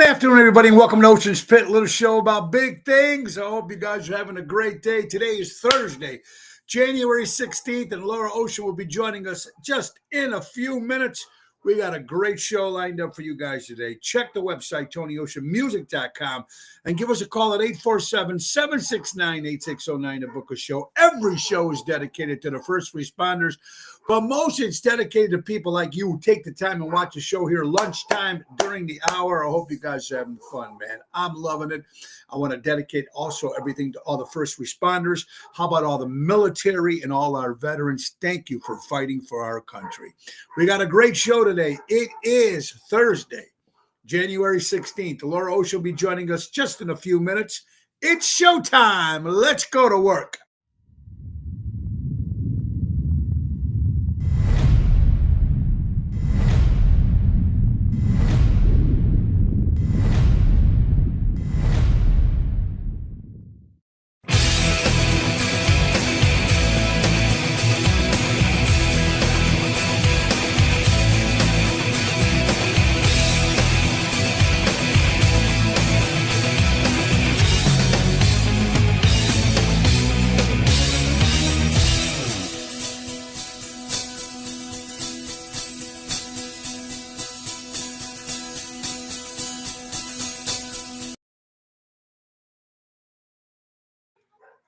afternoon, everybody, and welcome to Ocean's Pit, a little show about big things. I hope you guys are having a great day. Today is Thursday, January 16th, and Laura Ocean will be joining us just in a few minutes. We got a great show lined up for you guys today. Check the website, TonyOceanMusic.com, and give us a call at 847-769-8609 to book a show. Every show is dedicated to the first responders, but most it's dedicated to people like you who take the time and watch the show here lunchtime during the hour. I hope you guys are having fun, man. I'm loving it. I want to dedicate also everything to all the first responders. How about all the military and all our veterans? Thank you for fighting for our country. We got a great show today. It is Thursday, January 16th. Laura Ocean will be joining us just in a few minutes. It's showtime. Let's go to work.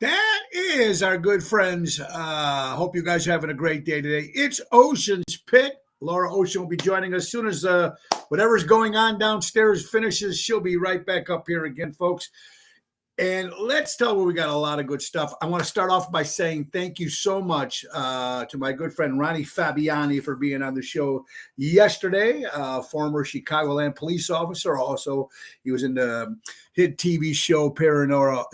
That is our good friends. Hope you guys are having a great day today. It's Ocean's Pit. Laura Ocean will be joining us as soon as whatever's going on downstairs finishes. She'll be right back up here again, folks. And let's tell you, we got a lot of good stuff. I want to start off by saying thank you so much to my good friend Ronnie Fabiani for being on the show yesterday. Former Chicagoland police officer. Also, he was in the hit TV show Paranormal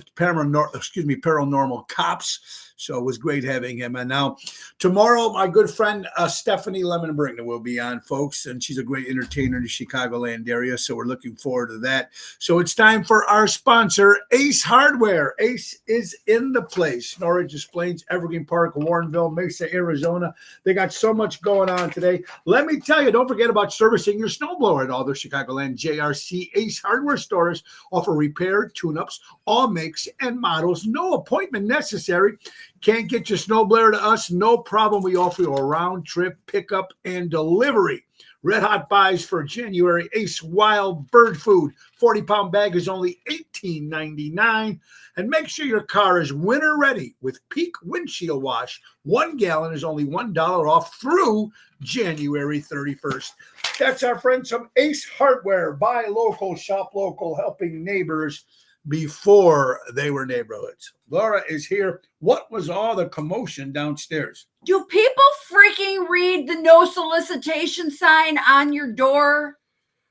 Cops. So it was great having him. And now tomorrow, my good friend Stephanie Lemon-Brinkner will be on, folks. And she's a great entertainer in the Chicagoland area. So we're looking forward to that. So it's time for our sponsor, Ace Hardware. Ace is in the place. Norridge, Des Plaines, Evergreen Park, Warrenville, Mesa, Arizona. They got so much going on today. Let me tell you, don't forget about servicing your snowblower at all the Chicagoland JRC Ace Hardware stores. Offer repair, tune-ups, all makes and models. No appointment necessary. Can't get your snowblower to us? No problem. We offer you a round trip pickup and delivery. Red Hot buys for January. Ace Wild Bird Food. 40-pound bag is only $18.99. And make sure your car is winter ready with Peak Windshield Wash. 1 gallon is only $1 off through January 31st. That's our friends from Ace Hardware. Buy local, shop local, helping neighbors before they were neighborhoods. Laura is here. What was all the commotion downstairs? Do people freaking read the no solicitation sign on your door?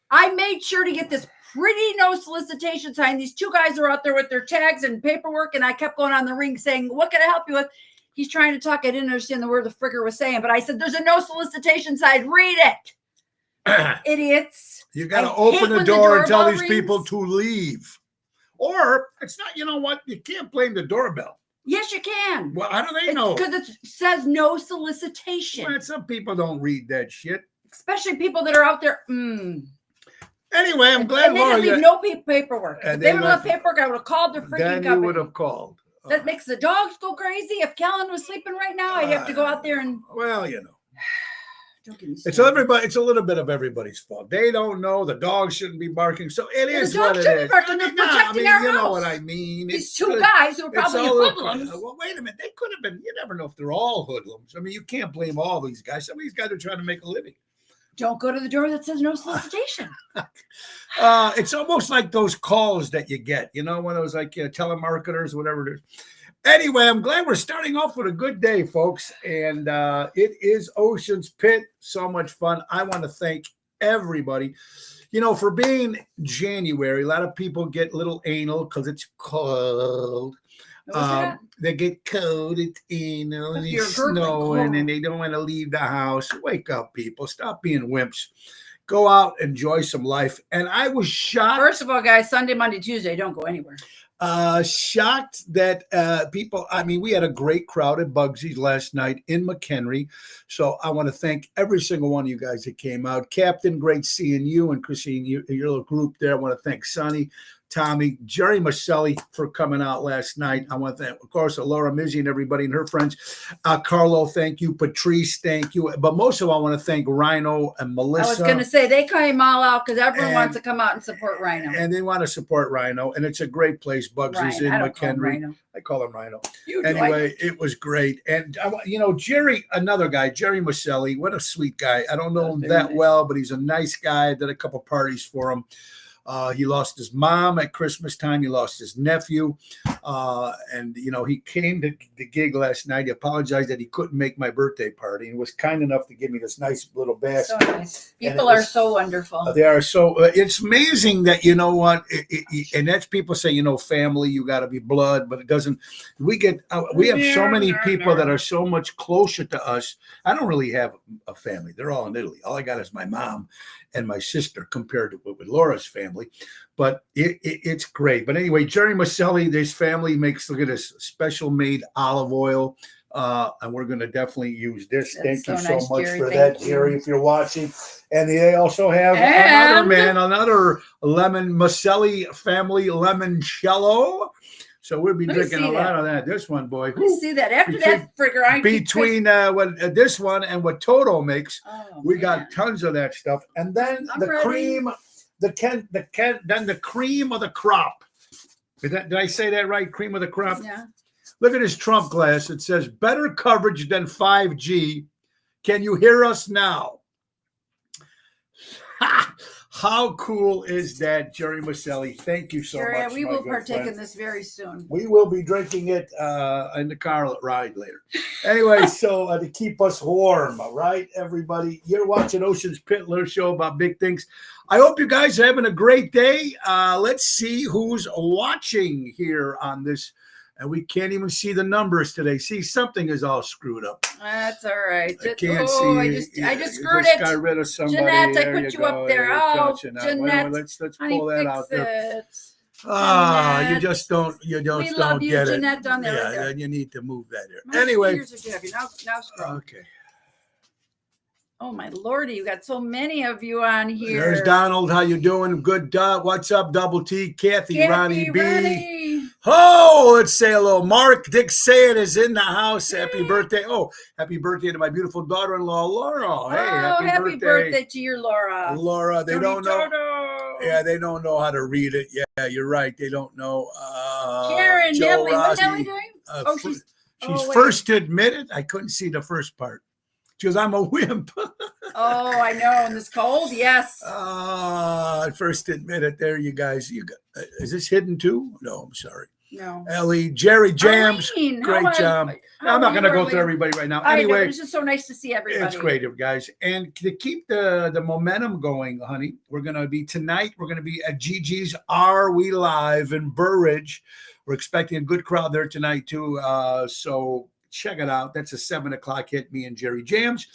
I made sure to get this pretty no solicitation sign. These two guys are out there with their tags and paperwork, and I kept going on the ring saying, what can I help you with? He's trying to talk. I didn't understand the word the frigger was saying, but I said, there's a no solicitation sign. Read it. Idiots. You got to open the door and tell these people to leave. Or it's not, you know what? You can't blame the doorbell. Yes, you can. Well, how do they know? Because it says no solicitation. Well, some people don't read that shit. Especially people that are out there. Anyway, I'm glad Laura. They leave no paperwork. If they would have paperwork, I would have called their freaking company. Then you would have called. That makes the dogs go crazy. If Callan was sleeping right now, I'd have to go out there and. Well, you know. Don't get me started. It's a little bit of everybody's fault. They don't know the dogs shouldn't be barking, so it is what it is. Barking. They're protecting our you house. know what I mean. These two guys who are probably hoodlums. Well, wait a minute. They could have been. You never know if they're all hoodlums. I mean, you can't blame all these guys. Some of these guys are trying to make a living. Don't go to the door that says no solicitation. It's almost like those calls that you get. You know, one of those like telemarketers, whatever it is. Anyway, I'm glad we're starting off with a good day, folks. And it is Ocean's Pit. So much fun. I want to thank everybody, for being January. A lot of people get a little anal because it's cold. They get cold, it's anal, and it's snowing, and they don't want to leave the house. Wake up, people. Stop being wimps. Go out, enjoy some life. And I was shocked. First of all, guys, Sunday, Monday, Tuesday, don't go anywhere. Shocked that people, I mean, we had a great crowd at Bugsy's last night in McHenry. So I want to thank every single one of you guys that came out. Captain, great seeing you and Christine, your little group there. I want to thank Sonny, Tommy, Jerry Maselli for coming out last night. I want to thank, of course, Laura Mizzi and everybody and her friends. Carlo, thank you. Patrice, thank you. But most of all, I want to thank Rhino and Melissa. I was going to say they came all out because everyone wants to come out and support Rhino. And they want to support Rhino. And it's a great place. Bugsy's in McHenry. I call him Rhino. Anyway, it was great. And, Jerry, another guy, Jerry Maselli, what a sweet guy. I don't know him that well, but he's a nice guy. I did a couple parties for him. He lost his mom at Christmas time. He lost his nephew. And he came to the gig last night. He apologized that he couldn't make my birthday party. He was kind enough to give me this nice little basket. So nice. People are so wonderful. They are so, it's amazing that, you know what, and that's people say, family, you got to be blood, but it doesn't. We have so many people that are so much closer to us. I don't really have a family. They're all in Italy. All I got is my mom and my sister compared to with Laura's family, but it's great. But anyway, Jerry Maselli, this family makes, look at this, special made olive oil. And we're going to definitely use this. Thank you so much, Jerry, for that, Jerry, if you're watching. And they also have another lemon Maselli family limoncello. So we'll be drinking a lot of that. This one, boy. Let's see that. After that, between this one and what Toto makes, we got tons of that stuff. And then cream, then the cream of the crop. Did I say that right? Cream of the crop. Yeah. Look at his Trump glass. It says better coverage than 5G. Can you hear us now? How cool is that, Jerry Maselli? Thank you so much. We will partake in this very soon. We will be drinking it in the car ride later. Anyway, so to keep us warm, all right, everybody. You're watching Ocean's Pitler show about big things. I hope you guys are having a great day. Let's see who's watching here on this. And we can't even see the numbers today. See, something is all screwed up. That's all right. I can't see. I just screwed it. Got rid of somebody. Jeanette, I put you up there. Oh, Jeanette. Let's pull that out there. You just don't. You don't. We love you, get Jeanette, it. down there. Yeah, right there. then you need to move that there. Anyway. Now scroll. Okay. Oh my lordy, you got so many of you on here. There's Donald. How you doing? Good. What's up, Double T? Kathy, Ronnie B. Oh, let's say hello. Mark Dick Sayed is in the house. Happy birthday. Oh, happy birthday to my beautiful daughter-in-law, Laura. Hey, happy birthday to your Laura. Laura, they don't know. Yeah, they don't know how to read it. Yeah, you're right. They don't know. Karen, Joe Nelly, what's Rossi, Nelly doing? She's first to admit it. I couldn't see the first part. She goes, I'm a wimp. Oh, I know. In this cold, yes. I first admit it. There, you guys. Is this hidden too? No, I'm sorry. No. Ellie, Jerry Jams, great job. I'm not going to go through everybody right now. Anyway, it's just so nice to see everybody. It's great, guys. And to keep the momentum going, honey, we're going to be tonight. We're going to be at Gigi's Are We Live in Burridge. We're expecting a good crowd there tonight too. So check it out. That's a 7:00 hit. Me and Jerry Jams.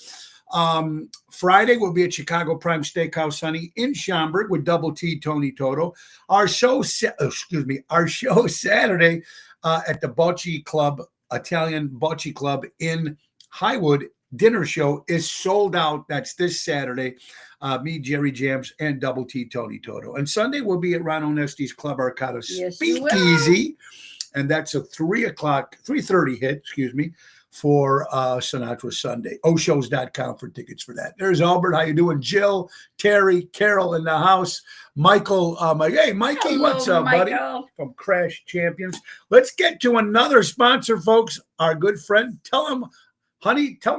Friday we'll be at Chicago Prime Steakhouse, honey, in Schaumburg with Double T, Tony Toto. Our show Saturday at the Bocce Club, Italian Bocce Club in Highwood. Dinner show is sold out. That's this Saturday. Me, Jerry Jams, and Double T, Tony Toto. And Sunday we'll be at Ron Onesti's Club Arcata Speakeasy, and that's a 3:30 hit. For Sinatra Sunday. Oshows.com for tickets for that. There's Albert. How you doing? Jill, Terry, Carol in the house. Michael. Hey, Mikey, hello, what's up, Michael, buddy? From Crash Champions. Let's get to another sponsor, folks. Our good friend. Tell him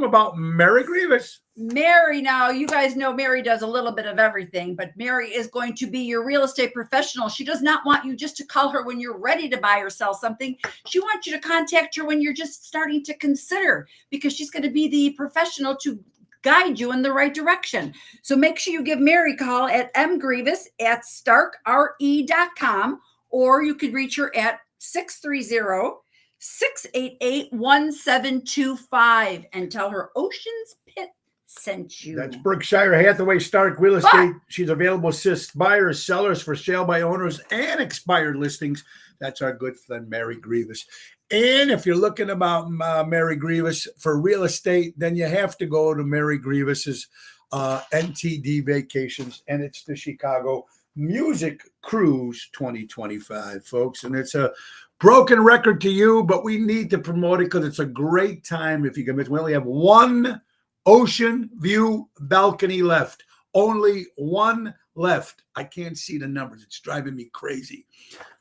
about Mary Grievous. Mary, now you guys know Mary does a little bit of everything, but Mary is going to be your real estate professional. She does not want you just to call her when you're ready to buy or sell something. She wants you to contact her when you're just starting to consider, because she's going to be the professional to guide you in the right direction. So make sure you give Mary a call at mgrievous@starkre.com, or you could reach her at 630-688-1725 and tell her Ocean's Pit sent you. That's Berkshire Hathaway Stark Real Estate. She's available to assist buyers, sellers for sale by owners and expired listings. That's our good friend, Mary Grievous. And if you're looking about Mary Grievous for real estate, then you have to go to Mary Grievous's NTD Vacations, and it's the Chicago Music Cruise 2025, folks. And it's a broken record to you, but we need to promote it because it's a great time. If you can miss, we only have one ocean view balcony left. Only one left. I can't see the numbers. It's driving me crazy.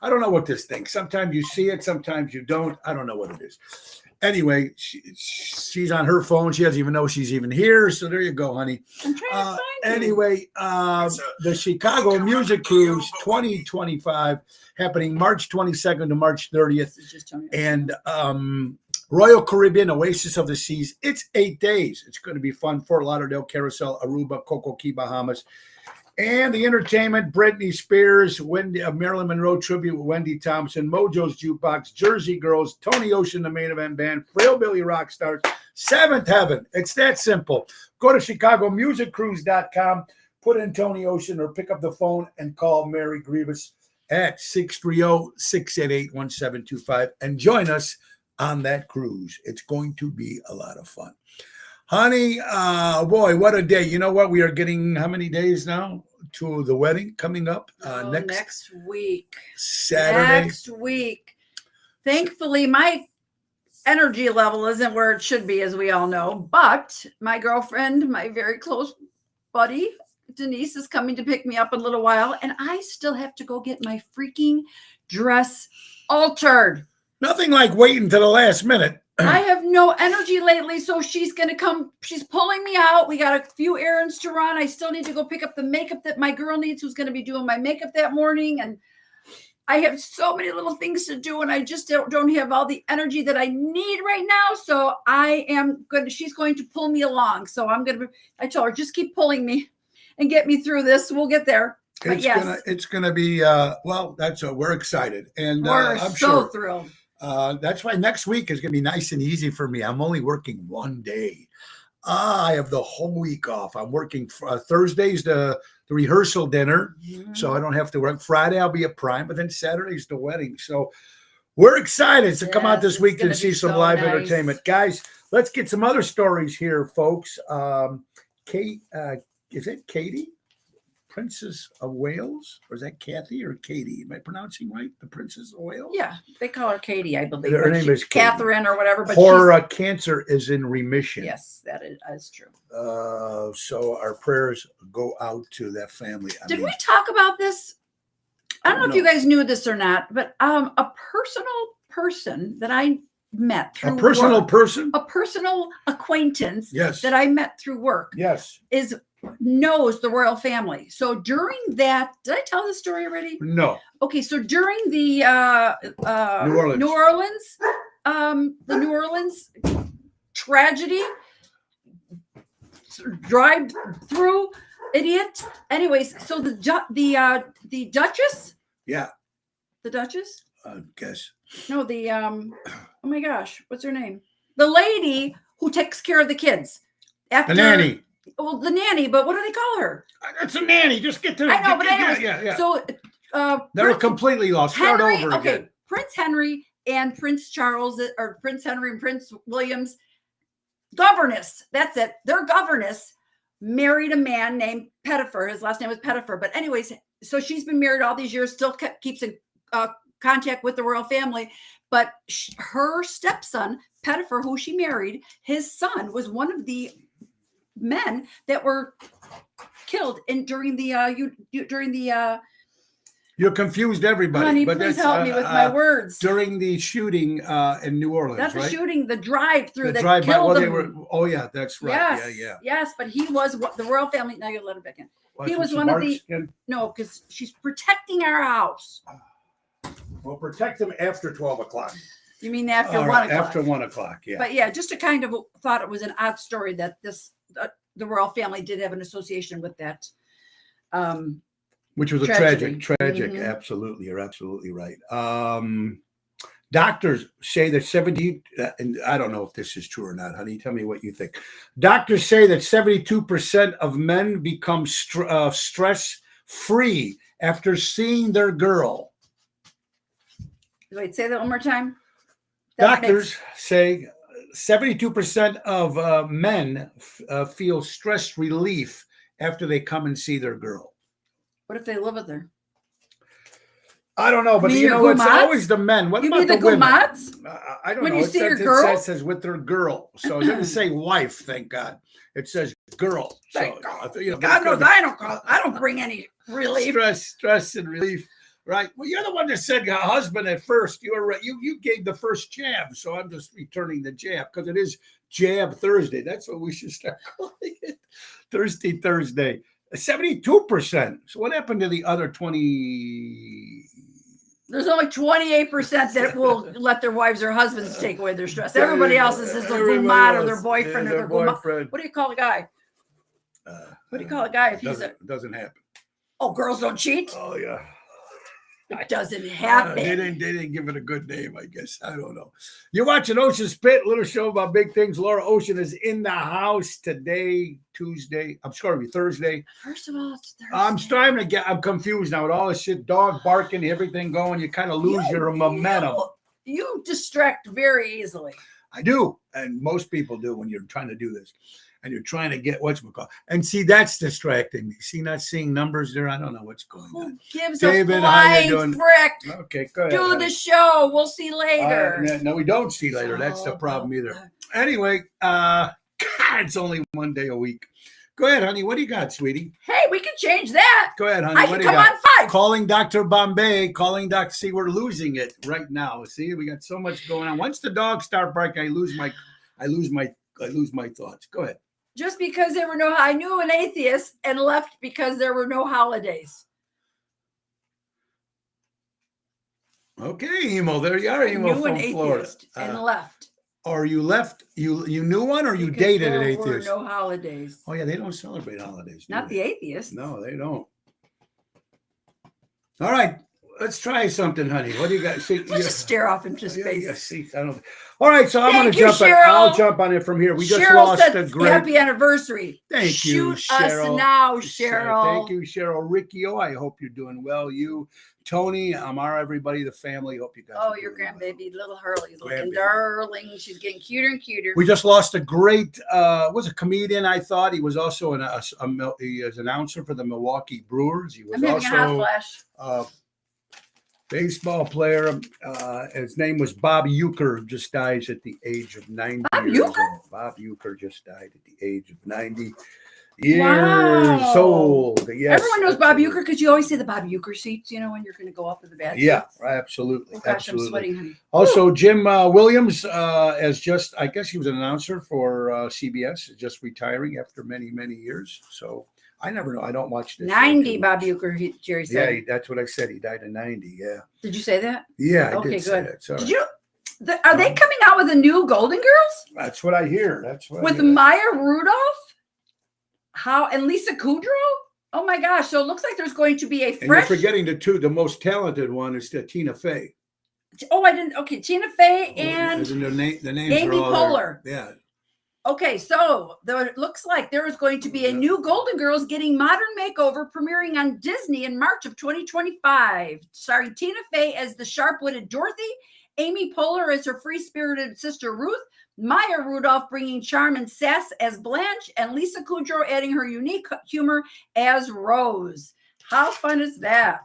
I don't know what this thing. Sometimes you see it, sometimes you don't. I don't know what it is. Anyway, she's on her phone. She doesn't even know she's even here. So there you go, honey. I'm trying to find you. Anyway, the Chicago Music Cruise 2025 happening March 22nd to March 30th. This is just Tony. And Royal Caribbean, Oasis of the Seas. It's 8 days. It's going to be fun. Fort Lauderdale, Carousel, Aruba, Coco Key, Bahamas. And the entertainment, Britney Spears, Marilyn Monroe tribute with Wendy Thompson, Mojo's Jukebox, Jersey Girls, Tony Ocean, the main event band, Frail Billy Rock Stars, Seventh Heaven. It's that simple. Go to ChicagoMusicCruise.com, put in Tony Ocean, or pick up the phone and call Mary Grievous at 630-688-1725 and join us on that cruise. It's going to be a lot of fun. Honey, boy, what a day. You know what? We are getting how many days now to the wedding coming up? Next week. Saturday. Next week. Thankfully, my energy level isn't where it should be, as we all know. But my girlfriend, my very close buddy, Denise, is coming to pick me up in a little while. And I still have to go get my freaking dress altered. Nothing like waiting to the last minute. I have no energy lately, so she's going to come. She's pulling me out. We got a few errands to run. I still need to go pick up the makeup that my girl needs, who's going to be doing my makeup that morning. And I have so many little things to do, and I just don't have all the energy that I need right now. So I am good. She's going to pull me along. So I told her, just keep pulling me and get me through this. We'll get there. But It's gonna be we're excited, and we're I'm so sure thrilled. That's why next week is going to be nice and easy for me. I'm only working one day. I have the whole week off. I'm working Thursday's the rehearsal dinner, so I don't have to work. Friday I'll be at Prime, but then Saturday's the wedding. So we're excited to come out this week and see some live entertainment. Guys, let's get some other stories here, folks. Kate, is it Katie? Princess of Wales, or is that Kathy or Katie? Am I pronouncing right? The Princess of Wales? Yeah, they call her Katie, I believe. Her name is Katie. Catherine or whatever. But her cancer is in remission. Yes, that is true. So our prayers go out to that family. Did we talk about this? I don't know if you guys knew this or not, but a personal person that I met through a personal work, person, a personal acquaintance, yes, that I met through work, yes, knows the royal family. So during that, did I tell this story already? No. Okay, so during the New Orleans tragedy, drive through idiot. Anyways, so the Duchess. Yeah. The Duchess. I guess. No, oh my gosh, what's her name? The lady who takes care of the kids. The nanny. Well, the nanny, but what do they call her? That's a nanny. Just get to I know, but anyways, yeah. So they're completely lost. Start Henry, over again. Okay, Prince Henry and Prince Charles, or Prince Henry and Prince William's governess. That's it. Their governess married a man named Pettifer. His last name was Pettifer. But anyways, so she's been married all these years, still keeps in contact with the royal family. But her stepson, Pettifer, who she married, his son was one of the men that were killed during the you confused everybody. Honey, but please help me with my words. During the shooting in New Orleans, that's right? The shooting, the drive-through that drive-by, killed them. They were. Oh yeah, that's right. Yes, yes. But he was the royal family. Now you let him back in. Well, he was one of the. No, because she's protecting our house. We'll protect them after 12 o'clock. You mean after 1 o'clock? After 1 o'clock, yeah. But yeah, just to kind of thought it was an odd story that the royal family did have an association with that. Which was tragedy. tragic. Mm-hmm. Absolutely. You're absolutely right. Doctors say that 70, and I don't know if this is true or not, honey. Tell me what you think. Doctors say that 72% of men become stress free after seeing their girl. Wait, say that one more time. Doctors say 72% of men feel stress relief after they come and see their girl. What if they live with her? I don't know, but mean you your know, it's gumads? always the men. What You about mean the women? gumads? I don't When know. you It see your says- girl? It says with their girl. So it doesn't say wife, thank God. It says girl. Thank So, God. you know, God knows I don't bring any relief. stress and relief. Right. Well, you're the one that said husband at first. You were right. You gave the first jab, so I'm just returning the jab because it is Jab Thursday. That's what we should start calling it. Thirsty Thursday. 72%. So what happened to the other 20? There's only 28% that will let their wives or husbands take away their stress. Everybody else is just their gumad or their boyfriend or their boyfriend. What do you call a guy? What do you call a guy if he's a? Doesn't happen. Oh, girls don't cheat. Oh yeah. It doesn't happen. They didn't give it a good name, I guess. I don't know. You're watching Ocean Spit, little show about big things. Laura Ocean is in the house today, Thursday. First of all, it's Thursday. I'm confused now with all this shit, dog barking, everything going. You kind of lose your momentum. You distract very easily. I do. And most people do when you're trying to do this. And you're trying to get whatchamacallit. And see, that's distracting me. See, not seeing numbers there. I don't know what's going Who on. gives David, a how you flying doing? frick? Okay, go ahead. Do the show. We'll see later. No, we don't see later. That's the problem either. Anyway, God, it's only one day a week. Go ahead, honey. What do you got, sweetie? Hey, we can change that. Go ahead, honey. I What can do you come got? on 5. Calling Dr. Bombay. Calling Dr. See, we're losing it right now. See, we got so much going on. Once the dogs start barking, I lose my thoughts. Go ahead. Just because there were I knew an atheist and left because there were no holidays. Okay, Emo. There you are, Emo Knew from an Florida. atheist and left. Or you left? You knew one, or you Because dated an there atheist? were no holidays. Oh yeah, they don't celebrate holidays. Do Not they? the atheists. No, they don't. All right, let's try something, honey. What do you got? See, Let's just stare off into space. Yeah, see, I don't. All right, so I'm going Thank to you, jump. I'll jump on it from here. We just Cheryl lost said, a great. happy anniversary. Thank you, Shoot Cheryl. us now, Cheryl. Thank you, Cheryl. Ricky, I hope you're doing well. You, Tony, Amara, everybody, the family. Hope you guys. Oh, are your doing well. grandbaby, little Hurley's looking Grandbaby. darling. She's getting cuter and cuter. We just lost a great, was a comedian. I thought he was also he was an announcer for the Milwaukee Brewers. He was I'm having a hot also flash. baseball player. His name was Bob Uecker. Just dies at the age of 90 Bob years Uecker? old. Bob Uecker just died at the age of 90 years Wow. old. Yes, Everyone knows Bob absolutely. Uecker because you always say the Bob Uecker seats, when you're going to go up with the bad Yeah, seats. absolutely. Oh, gosh, absolutely. I'm sweating, honey. Also, Jim Williams as just, I guess he was an announcer for CBS, just retiring after many, many years. So I never know. I don't watch this. 90, Bob Uecker, Jerry said. Yeah, that's what I said. He died at 90. Yeah. Did you say that? Yeah, I Okay, did say good. that. It's all Did right. you? Are they coming out with a new Golden Girls That's what I hear. That's what I with hear. Maya Rudolph? And Lisa Kudrow? Oh my gosh! So it looks like there's going to be a And you're fresh. forgetting the most talented one is Tina Fey. Oh, I didn't. Okay, Tina Fey and the names Amy are all there. Poehler. Yeah. Okay, so it looks like there is going to be a new Golden Girls getting modern makeover premiering on Disney in March of 2025. Starring Tina Fey as the sharp-witted Dorothy, Amy Poehler as her free-spirited sister Ruth, Maya Rudolph bringing charm and sass as Blanche, and Lisa Kudrow adding her unique humor as Rose. How fun is that?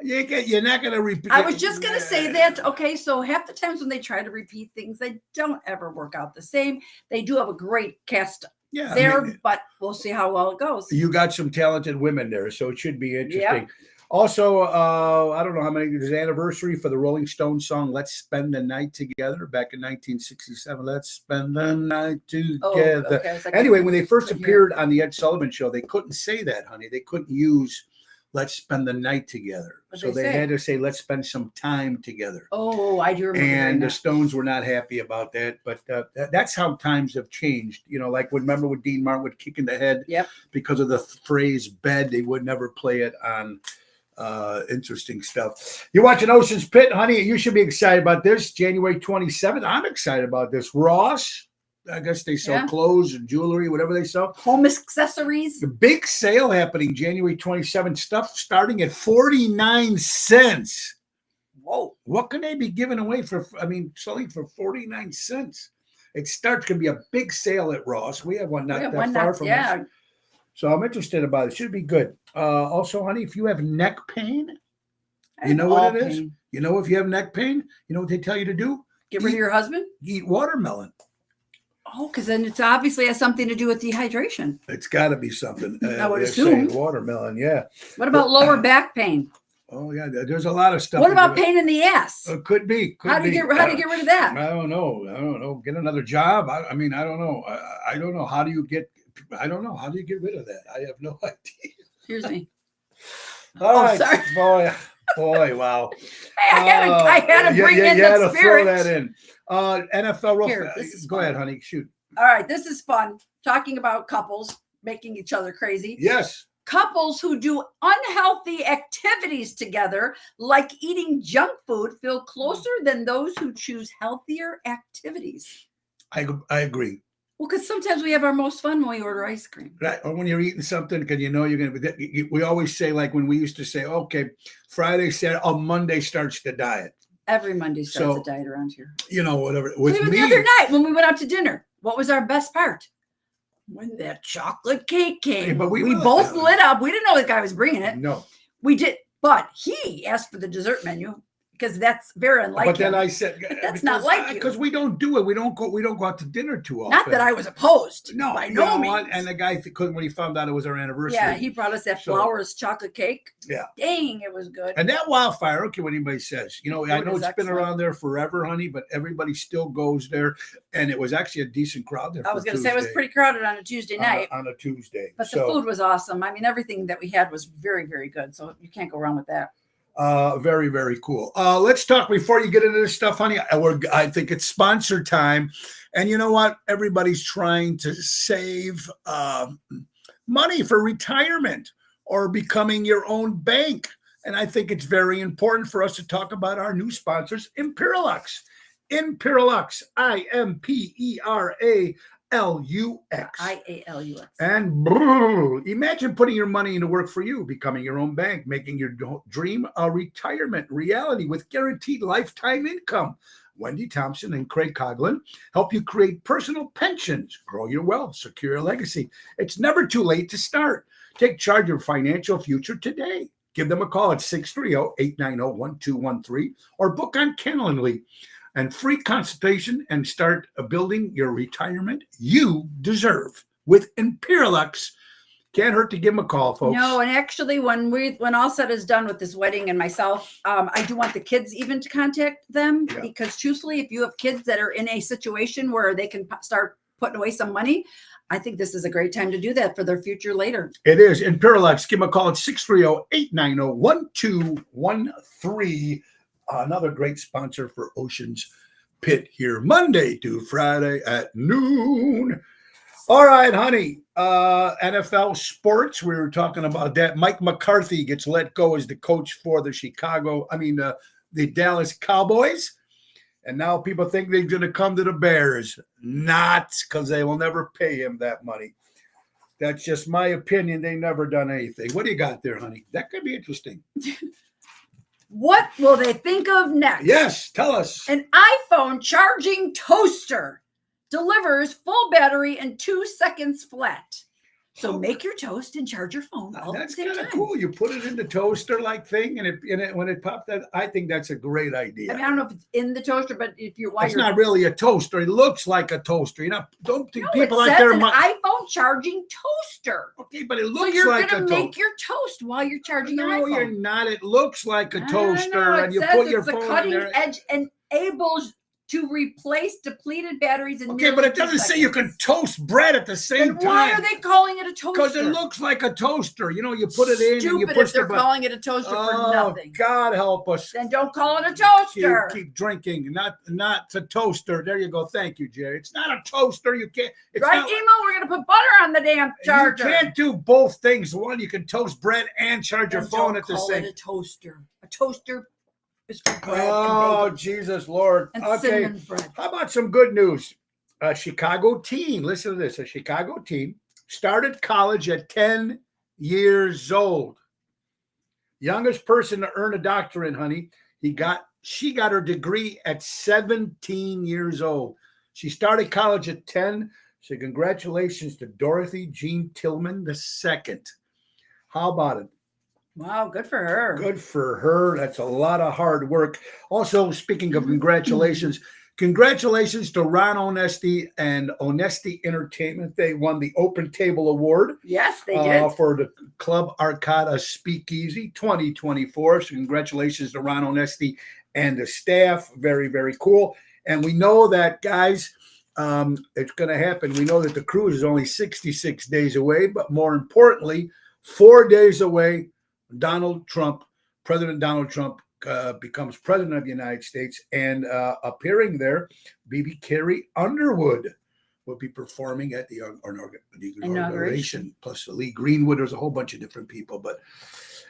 You're not going to repeat. I was just going to say that. Okay, so half the times when they try to repeat things, they don't ever work out the same. They do have a great cast there, but we'll see how well it goes. You got some talented women there, so it should be interesting. Yep. Also, I don't know how many, there's an anniversary for the Rolling Stones song, Let's Spend the Night Together, back in 1967. Let's spend the night together. Oh, okay. Anyway, when they first Right here. appeared on the Ed Sullivan Show, they couldn't say that, honey. They couldn't use let's spend the night together. What'd So they they say? had to say, let's spend some time together. Oh, I do remember. And the that. Stones were not happy about that, but that's how times have changed. Like remember when Dean Martin would kick in the head Yep. because of the phrase "bed," they would never play it on Interesting stuff. You're watching Ocean's Pit, honey. You should be excited about this. January 27th. I'm excited about this. Ross, I guess they sell clothes and jewelry, whatever they sell. Home accessories. The big sale happening January 27th. Stuff starting at 49 cents. Whoa. What can they be giving away for? I mean, selling for 49 cents. It starts going to be a big sale at Ross. We have one not that far from us. So I'm interested about it. Should be good. Also, honey, if you have neck pain, you know what it is? You know, if you have neck pain, you know what they tell you to do? Get rid of your husband? Eat watermelon. Oh, because then it's obviously has something to do with dehydration. It's got to be something. I would assume. Watermelon, yeah. What about lower back pain? Oh, yeah. There's a lot of stuff. What about pain in the ass? Could be. How do you get rid of that? I don't know. Get another job. I mean, I don't know. I don't know. How do you get rid of that? I have no idea. Excuse me. All right, sorry. boy, wow. Hey, I had to bring in the spirit. Throw that in. NFL. Here, go ahead, honey. Shoot. All right, this is fun. Talking about couples making each other crazy. Yes. Couples who do unhealthy activities together, like eating junk food, feel closer than those who choose healthier activities. I agree. Well, because sometimes we have our most fun when we order ice cream. Right. Or when you're eating something, because you know you're going to be, we always say, like when we used to say, okay, Friday, Saturday, Monday starts the diet. Every Monday starts the diet around here. You know, whatever. With me, the other night when we went out to dinner, what was our best part? When that chocolate cake came. Hey, but we both lit up. We didn't know the guy was bringing it. No. We did. But he asked for the dessert menu. Because that's very unlike But then I said, that's not like you. Because we don't do it. We don't go out to dinner too often. Not that I was opposed. No, by no means. And the guy couldn't when he found out it was our anniversary. Yeah, he brought us that flowers chocolate cake. Yeah. Dang, it was good. And that Wildfire, I don't care what anybody says. You know, I know it's been around there forever, honey, but everybody still goes there. And it was actually a decent crowd there. I was going to say it was pretty crowded on a Tuesday night. On a Tuesday. But the food was awesome. I mean, everything that we had was very, very good. So you can't go wrong with that. Very, very cool. Let's talk before you get into this stuff, honey. I think it's sponsor time. And you know what? Everybody's trying to save money for retirement or becoming your own bank. And I think it's very important for us to talk about our new sponsors, Imperialux. Imperialux, IMPERALUX. IALUX. And imagine putting your money into work for you, becoming your own bank, making your dream a retirement reality with guaranteed lifetime income. Wendy Thompson and Craig Coughlin help you create personal pensions, grow your wealth, secure your legacy. It's never too late to start. Take charge of your financial future today. Give them a call at 630-890-1213 or book on Calendly. And free consultation and start building your retirement you deserve with Imperialux. Can't hurt to give them a call, folks. No, and actually, when all said is done with this wedding and myself, I do want the kids even to contact them because truthfully, if you have kids that are in a situation where they can start putting away some money, I think this is a great time to do that for their future later. It is. Imperialux, give them a call at 630-890-1213. Another great sponsor for Ocean's Pit here Monday to Friday at noon. All right, honey. NFL sports. We were talking about that. Mike McCarthy gets let go as the coach for the Dallas Cowboys. And now people think they're going to come to the Bears. Not, because they will never pay him that money. That's just my opinion. They never done anything. What do you got there, honey? That could be interesting. What will they think of next? Yes, tell us. An iPhone charging toaster delivers full battery in 2 seconds flat. So make your toast and charge your phone all at the same time. That's kind of cool. You put it in the toaster like thing, and when it popped that, I think that's a great idea. I mean, I don't know if it's in the toaster, but if you're it's not really a toaster. It looks like a toaster. You know, don't think people out there. An iPhone charging toaster. Okay, but it looks like a toaster. So you're going to make your toast while you're charging your iPhone. No, you're not. It looks like a toaster, and you put your phone in there. It's a cutting edge, enables to replace depleted batteries in Okay, but merely it doesn't 2 say you can seconds. toast bread at the same Then why time. are they calling it a Because toaster? it looks like a toaster. You know, you put it in and you Stupid push if they're the button. calling it a toaster for Oh, nothing. God help us. Then don't call it a toaster. Keep drinking, not a toaster. There you go. Thank you, Jerry. It's not a toaster. You can't. It's Right, not, Emo? We're gonna put butter on the damn charger. You can't do both things. One, you can toast bread and charge your Then phone don't at the call same. it a toaster. A toaster is for bread Oh, and bacon Jesus Lord. and Okay. cinnamon bread. How about some good news? A Chicago teen, listen to this. A Chicago teen started college at 10 years old. Youngest person to earn a doctorate, honey. She got her degree at 17 years old. She started college at 10. So congratulations to Dorothy Jean Tillman II. How about it? Wow, good for her. Good for her. That's a lot of hard work. Also, speaking of congratulations, congratulations to Ron Onesti and Onesti Entertainment. They won the Open Table Award. Yes, they did. For the Club Arcada Speakeasy 2024. So congratulations to Ron Onesti and the staff. Very, very cool. And we know that, guys, it's going to happen. We know that the cruise is only 66 days away, but more importantly, 4 days away, President Donald Trump becomes president of the United States, and appearing there, BB Carrie Underwood will be performing at the inauguration. Plus Lee Greenwood. There's a whole bunch of different people, but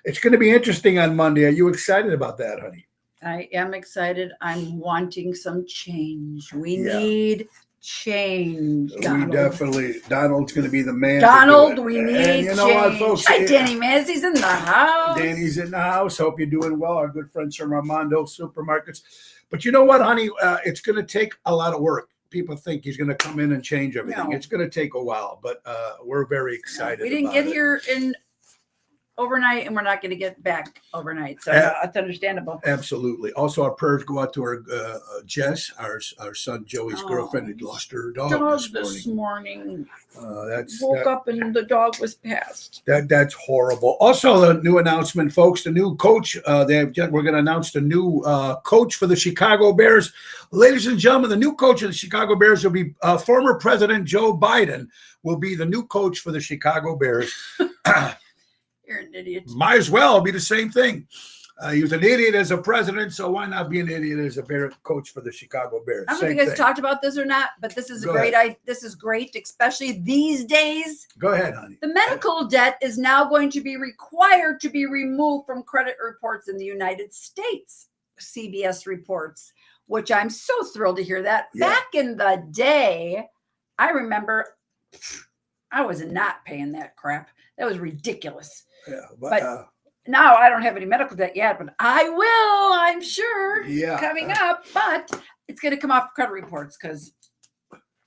it's going to be interesting on Monday. Are you excited about that, honey? I am excited. I'm wanting some change. We need change. We definitely, Donald's going to be the man. Donald, we need and you know change. what, folks? Hi, Danny Mazzy's in the house. Danny's in the house. Hope you're doing well. Our good friends from Armando Supermarkets. But you know what, honey? It's going to take a lot of work. People think he's going to come in and change everything. No. It's going to take a while, but we're very excited. We didn't about get it. here in overnight, and we're not going to get back overnight. So that's understandable. Absolutely. Also, our prayers go out to our Jess, our son Joey's girlfriend, who lost her dog this morning. Woke up and the dog was passed. That's horrible. Also, the new announcement, folks. The new coach. We're going to announce the new coach for the Chicago Bears, ladies and gentlemen. The new coach of the Chicago Bears will be former President Joe Biden. Will be the new coach for the Chicago Bears. You're an idiot. Might as well be the same thing. He was an idiot as a president, so why not be an idiot as a Bear coach for the Chicago Bears? I don't know if you guys talked about this or not, but this is this is great, especially these days. Go ahead, honey. The medical debt is now going to be required to be removed from credit reports in the United States. CBS reports, which I'm so thrilled to hear that. Yeah. Back in the day, I remember I was not paying that crap. That was ridiculous. Yeah, but now I don't have any medical debt yet, but I will, I'm sure, coming up. But it's going to come off credit reports because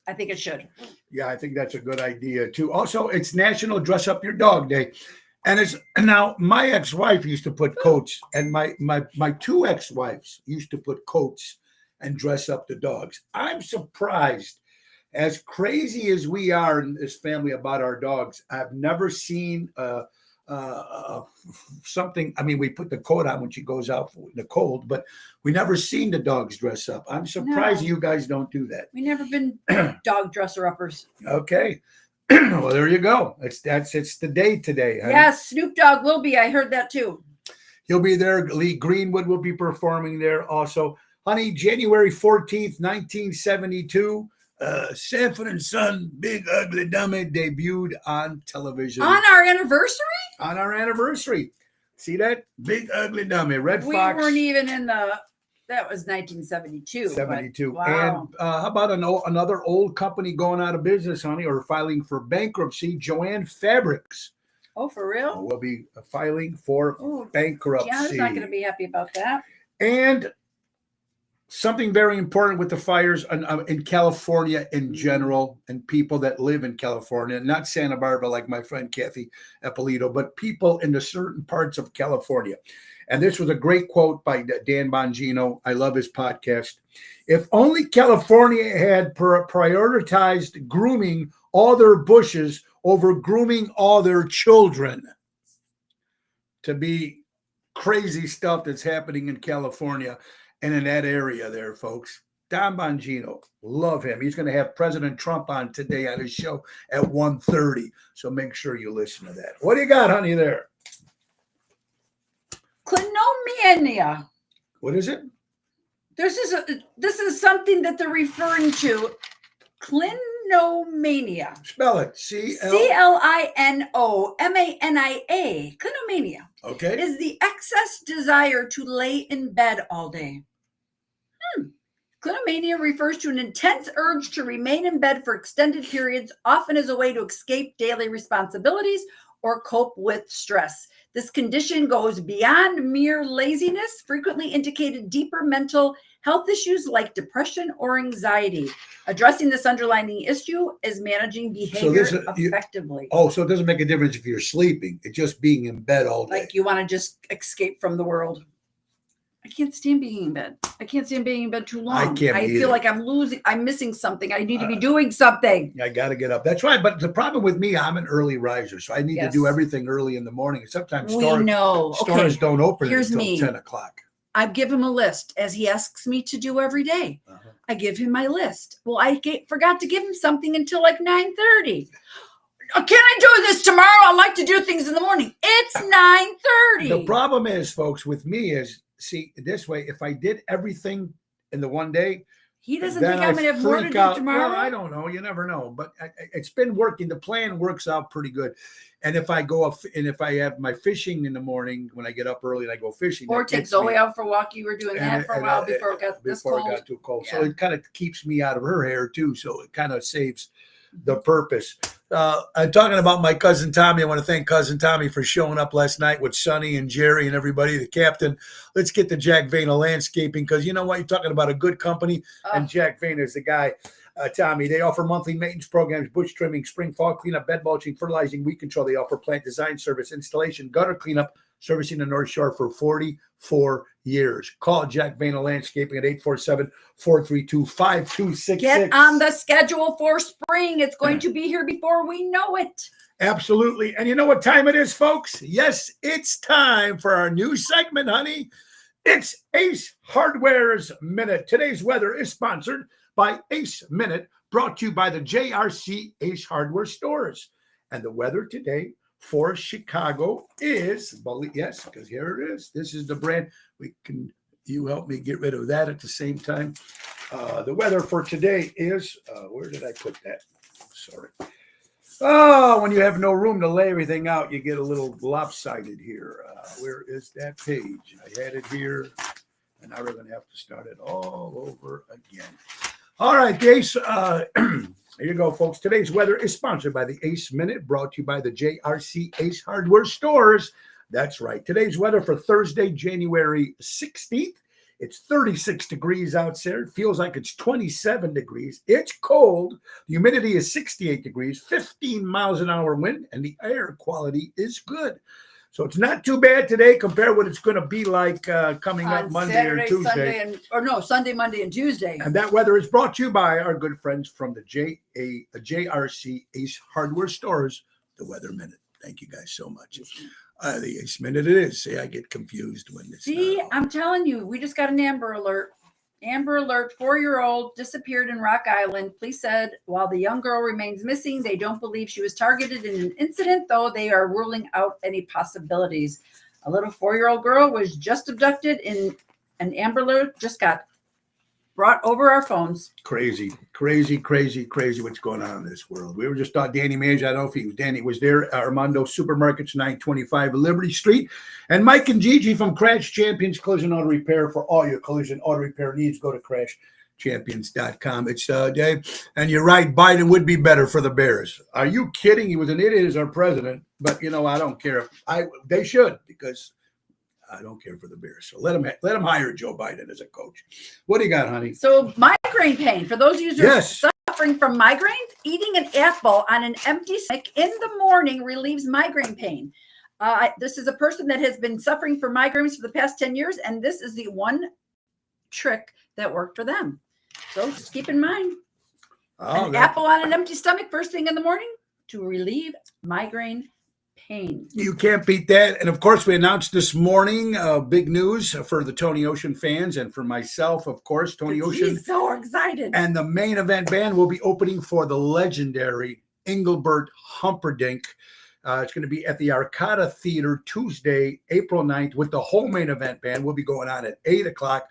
I think it should. Yeah, I think that's a good idea too. Also, it's National Dress Up Your Dog Day. And it's now my ex-wife used to put coats, and my two ex-wives used to put coats and dress up the dogs. I'm surprised. As crazy as we are in this family about our dogs, I've never seen something. I mean, we put the coat on when she goes out in the cold, but we never seen the dogs dress up. I'm surprised you guys don't do that. We never been dog dresser uppers. Okay. Well, there you go. It's the day today. Honey. Yes, Snoop Dogg will be. I heard that too. He'll be there. Lee Greenwood will be performing there also. Honey, January 14th, 1972. Sanford and Son, Big Ugly Dummy debuted on television. On our anniversary? On our anniversary. See that? Big Ugly Dummy. Red we Fox. We weren't even in the... That was 1972. 72. Wow. And how about another old company going out of business, honey, or filing for bankruptcy? Joanne Fabrics. Oh, for real? Will be filing for bankruptcy. Gianna's not going to be happy about that. And something very important with the fires in California in general, and people that live in California, not Santa Barbara like my friend Kathy Eppolito, but people in the certain parts of California. And this was a great quote by Dan Bongino. I love his podcast. If only California had prioritized grooming all their bushes over grooming all their children. To be crazy stuff that's happening in California and in that area there, folks. Don Bongino, love him. He's going to have President Trump on today on his show at 1:30. So make sure you listen to that. What do you got, honey, there? Clinomania. What is it? This is something that they're referring to. Clinomania. Spell it. Clinomania. Clinomania Okay. is the excess desire to lay in bed all day. Clinomania refers to an intense urge to remain in bed for extended periods, often as a way to escape daily responsibilities or cope with stress. This condition goes beyond mere laziness, frequently indicated deeper mental health issues like depression or anxiety. Addressing this underlying issue is managing behavior effectively. So it doesn't make a difference if you're sleeping. It's just being in bed all day. Like you want to just escape from the world. I can't stand being in bed. I can't stand being in bed too long. I can't either. Feel like I'm missing something. I need to be doing something. I got to get up. That's right. But the problem with me, I'm an early riser. So I need to do everything early in the morning. And sometimes stores don't open until 10 o'clock. I give him a list as he asks me to do every day. I give him my list. Well, I forgot to give him something until like 9:30. Can I do this tomorrow? I like to do things in the morning. It's 9:30. The problem is, folks, with me is, see, this way, if I did everything in the one day, he doesn't think I'm going to have more to do tomorrow. Well, I don't know. You never know. But it's been working. The plan works out pretty good. And if I go up and if I have my fishing in the morning when I get up early and I go fishing, or take Zoe out for a walk, you were doing that for a while before it got this cold. Before it got too cold. Yeah. So it kind of keeps me out of her hair too. So it kind of saves the purpose. I'm talking about my cousin Tommy. I want to thank cousin Tommy for showing up last night with Sonny and Jerry and everybody, the captain. Let's get to Jack Vayner Landscaping, because you know what? You're talking about a good company, and Jack Vayner is the guy. Tommy, they offer monthly maintenance programs, bush trimming, spring, fall cleanup, bed mulching, fertilizing, weed control. They offer plant design service, installation, gutter cleanup, servicing the North Shore for 44 years. Call Jack Vayner Landscaping at 847-432-5266. Get on the schedule for spring. It's going to be here before we know it. Absolutely. And you know what time it is, folks? Yes, it's time for our new segment, honey. It's Ace Hardware's Minute. Today's weather is sponsored by Ace Minute, brought to you by the JRC Ace Hardware stores. And the weather today for Chicago is, yes, because here it is. This is the brand. You help me get rid of that at the same time. The weather for today is, where did I put that? Sorry. Oh, when you have no room to lay everything out, you get a little lopsided here. Where is that page? I had it here, and now we're going to have to start it all over again. All right, Ace. Here you go, folks. Today's weather is sponsored by the Ace Minute, brought to you by the JRC Ace Hardware stores. That's right. Today's weather for Thursday, January 16th. It's 36 degrees out there. It feels like it's 27 degrees. It's cold. The humidity is 68 degrees, 15 miles an hour wind, and the air quality is good. So it's not too bad today compared to what it's going to be like coming up Monday Saturday, or Tuesday. Sunday, Monday, and Tuesday. And that weather is brought to you by our good friends from the JRC Ace Hardware stores, the Weather Minute. Thank you guys so much. The Ace Minute it is. See, I get confused when it's I'm telling you, we just got an Amber Alert. Amber Alert, 4-year-old disappeared in Rock Island. Police said while the young girl remains missing, they don't believe she was targeted in an incident, though they are ruling out any possibilities. A little 4-year-old girl was just abducted in an Amber Alert, just got brought over our phones. Crazy what's going on in this world. We were just taught Danny Mage. I don't know if he was Danny was there. Armando Supermarkets, 925 Liberty Street. And Mike and Gigi from Crash Champions Collision Auto Repair for all your collision auto repair needs. Go to crashchampions.com. It's Dave. And you're right, Biden would be better for the Bears. Are you kidding? He was an idiot as our president. But, you know, I don't care. They should, because I don't care for the Bears. So let them hire Joe Biden as a coach. What do you got, honey? So migraine pain. For those users suffering from migraines, eating an apple on an empty stomach in the morning relieves migraine pain. This is a person that has been suffering from migraines for the past 10 years, and this is the one trick that worked for them. So just keep in mind, an apple on an empty stomach first thing in the morning to relieve migraine pain. You can't beat that. And of course, we announced this morning big news for the Tony Ocean fans and for myself, of course. Tony Ocean. He's so excited. And the main event band will be opening for the legendary Engelbert Humperdinck. It's going to be at the Arcada Theater Tuesday, April 9th, with the whole main event band. We'll be going on at 8 o'clock.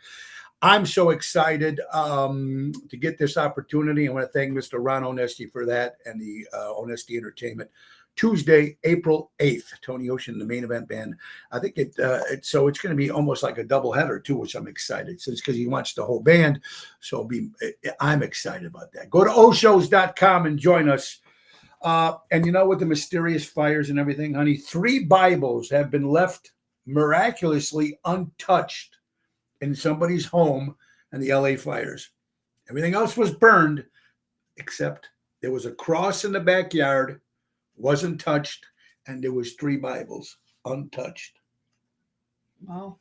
I'm so excited to get this opportunity. I want to thank Mr. Ron Onesti for that and the Onesti Entertainment. Tuesday, April 8th, Tony Ocean, the main event band. I think it's going to be almost like a double header too, which I'm excited since because he wants the whole band. So I'm excited about that. Go to oshows.com and join us. And you know, with the mysterious fires and everything, honey, 3 Bibles have been left miraculously untouched in somebody's home in the LA fires. Everything else was burned, except there was a cross in the backyard, wasn't touched, and there was 3 Bibles untouched. Wow.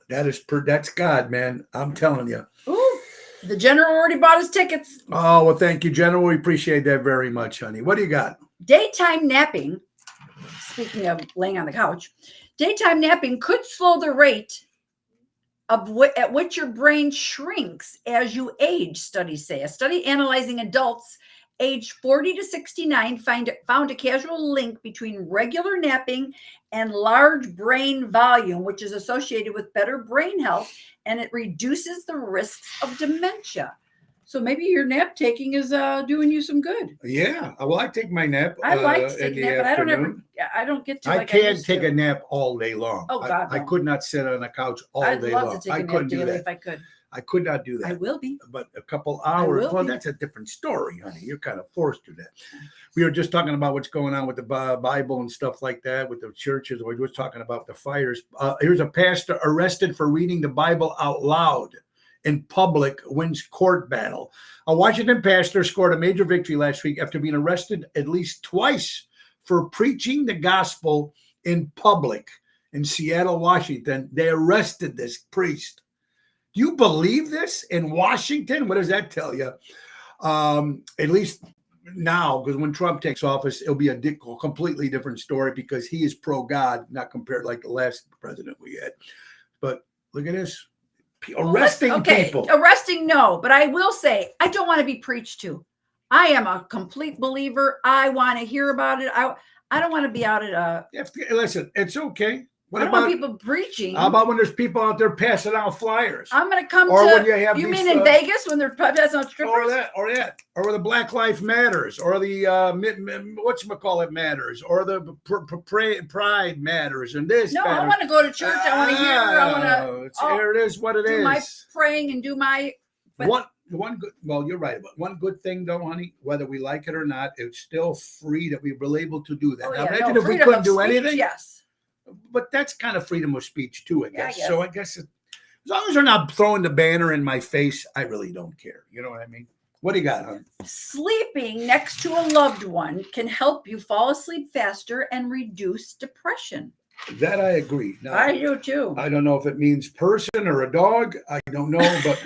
That's God, man. I'm telling you. Ooh, the general already bought his tickets. Oh, well, thank you, General. We appreciate that very much, honey. What do you got? Daytime napping, speaking of laying on the couch, daytime napping could slow the rate at which your brain shrinks as you age, studies say. A study analyzing adults aged 40 to 69 found a causal link between regular napping and large brain volume, which is associated with better brain health, and it reduces the risks of dementia. So maybe your nap taking is doing you some good. Yeah, well, I take my nap. I like to take a nap, but I don't get to. I can't take a nap all day long. Oh God, I could not sit on a couch all day long. I'd love to take a nap daily if I could. I could not do that. I will be. But a couple hours, well, that's a different story, honey. You're kind of forced to that. We were just talking about what's going on with the Bible and stuff like that, with the churches. We were talking about the fires. Here's a pastor arrested for reading the Bible out loud in public, wins court battle. A Washington pastor scored a major victory last week after being arrested at least twice for preaching the gospel in public in Seattle, Washington. They arrested this priest. Do you believe this in Washington? What does that tell you? At least now, because when Trump takes office, it'll be a completely different story because he is pro-God, not compared like the last president we had. But look at this. Arresting people. Arresting, no. But I will say, I don't want to be preached to. I am a complete believer. I want to hear about it. I don't want to be out at listen, it's okay. I don't want people preaching. How about when there's people out there passing out flyers? I'm going to come or to. When you have you mean in Vegas when they're passing out strippers? Or the Black Lives Matters, or the whatchamacallit matters, or the Pride Matters, and this. No, I want to go to church. I want to hear. I want to. Here it is. What it is. My praying and do my. One good. Well, you're right. But one good thing, though, honey, whether we like it or not, it's still free that we were able to do that. Oh, now, yeah, imagine if we couldn't do anything. Yes. But that's kind of freedom of speech too, I guess. Yeah, So I guess as long as they're not throwing the banner in my face, I really don't care. You know what I mean? What do you got, hon? Sleeping next to a loved one can help you fall asleep faster and reduce depression. That I agree. Now, I do too. I don't know if it means person or a dog. I don't know, but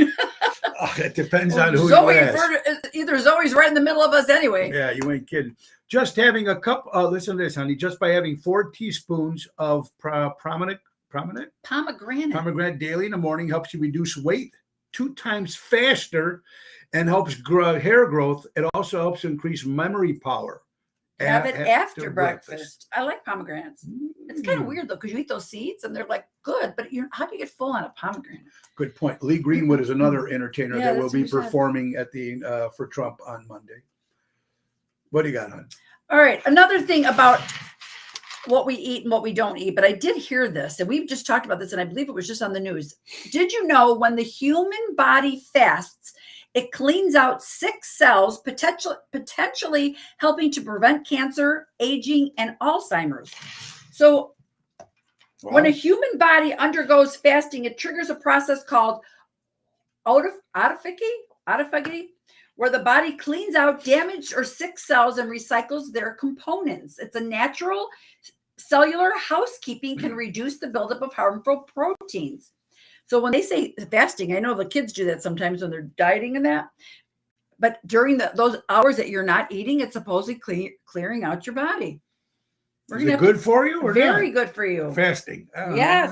it depends on who you ask. Either Zoe's right in the middle of us anyway. Yeah, you ain't kidding. Just having a cup, listen to this, honey, just by having 4 teaspoons of pomegranate daily in the morning helps you reduce weight 2 times faster and helps grow hair growth. It also helps increase memory power. Have it after breakfast. I like pomegranates. It's kind of weird though, because you eat those seeds and they're like good, but how do you get full on a pomegranate? Good point. Lee Greenwood is another entertainer that will be performing at the for Trump on Monday. What do you got, hon? All right. Another thing about what we eat and what we don't eat, but I did hear this, and we've just talked about this, and I believe it was just on the news. Did you know when the human body fasts, it cleans out sick cells, potentially helping to prevent cancer, aging, and Alzheimer's? So when a human body undergoes fasting, it triggers a process called autophagy, where the body cleans out damaged or sick cells and recycles their components. It's a natural cellular housekeeping, can reduce the buildup of harmful proteins. So when they say fasting, I know the kids do that sometimes when they're dieting and that, but during those hours that you're not eating, it's supposedly clearing out your body. We're Is gonna it have good for you or very not? good for you. Fasting. Yes.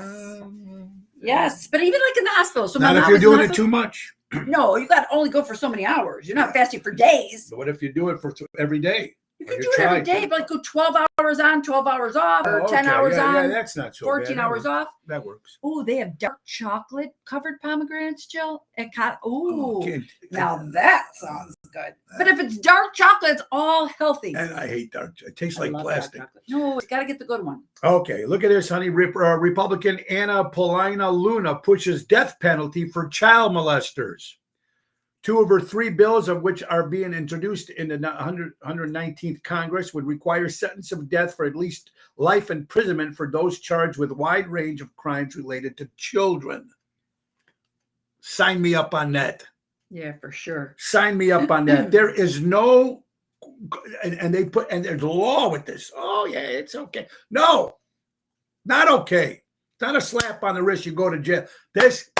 Yes, but even like in the hospital. So my Not if mom you're was in the doing it hospital. too much. No, you got to only go for so many hours. You're not fasting for days. But what if you do it for every day? You Or can you do it every try day, to? but like go 12 hours on, 12 hours off, or Oh, 10 okay. hours Yeah, on, that's not so 14 bad. That hours works. off. That works. Oh, they have dark chocolate covered pomegranates, Jill. Oh, Oh, can't- now that sounds good. But if it's dark chocolate, it's all healthy. And I hate dark. It tastes I like love dark plastic. chocolate. No, it's got to get the good one. Okay, look at this, honey. Republican Anna Paulina Luna pushes death penalty for child molesters. 2 of her 3 bills, of which are being introduced in the 119th Congress, would require sentence of death for at least life imprisonment for those charged with a wide range of crimes related to children. Sign me up on that. Yeah, for sure. Sign me up on that. There is no, and they put, and there's a law with this. Oh, yeah, it's okay. No, not okay. It's not a slap on the wrist. You go to jail. This,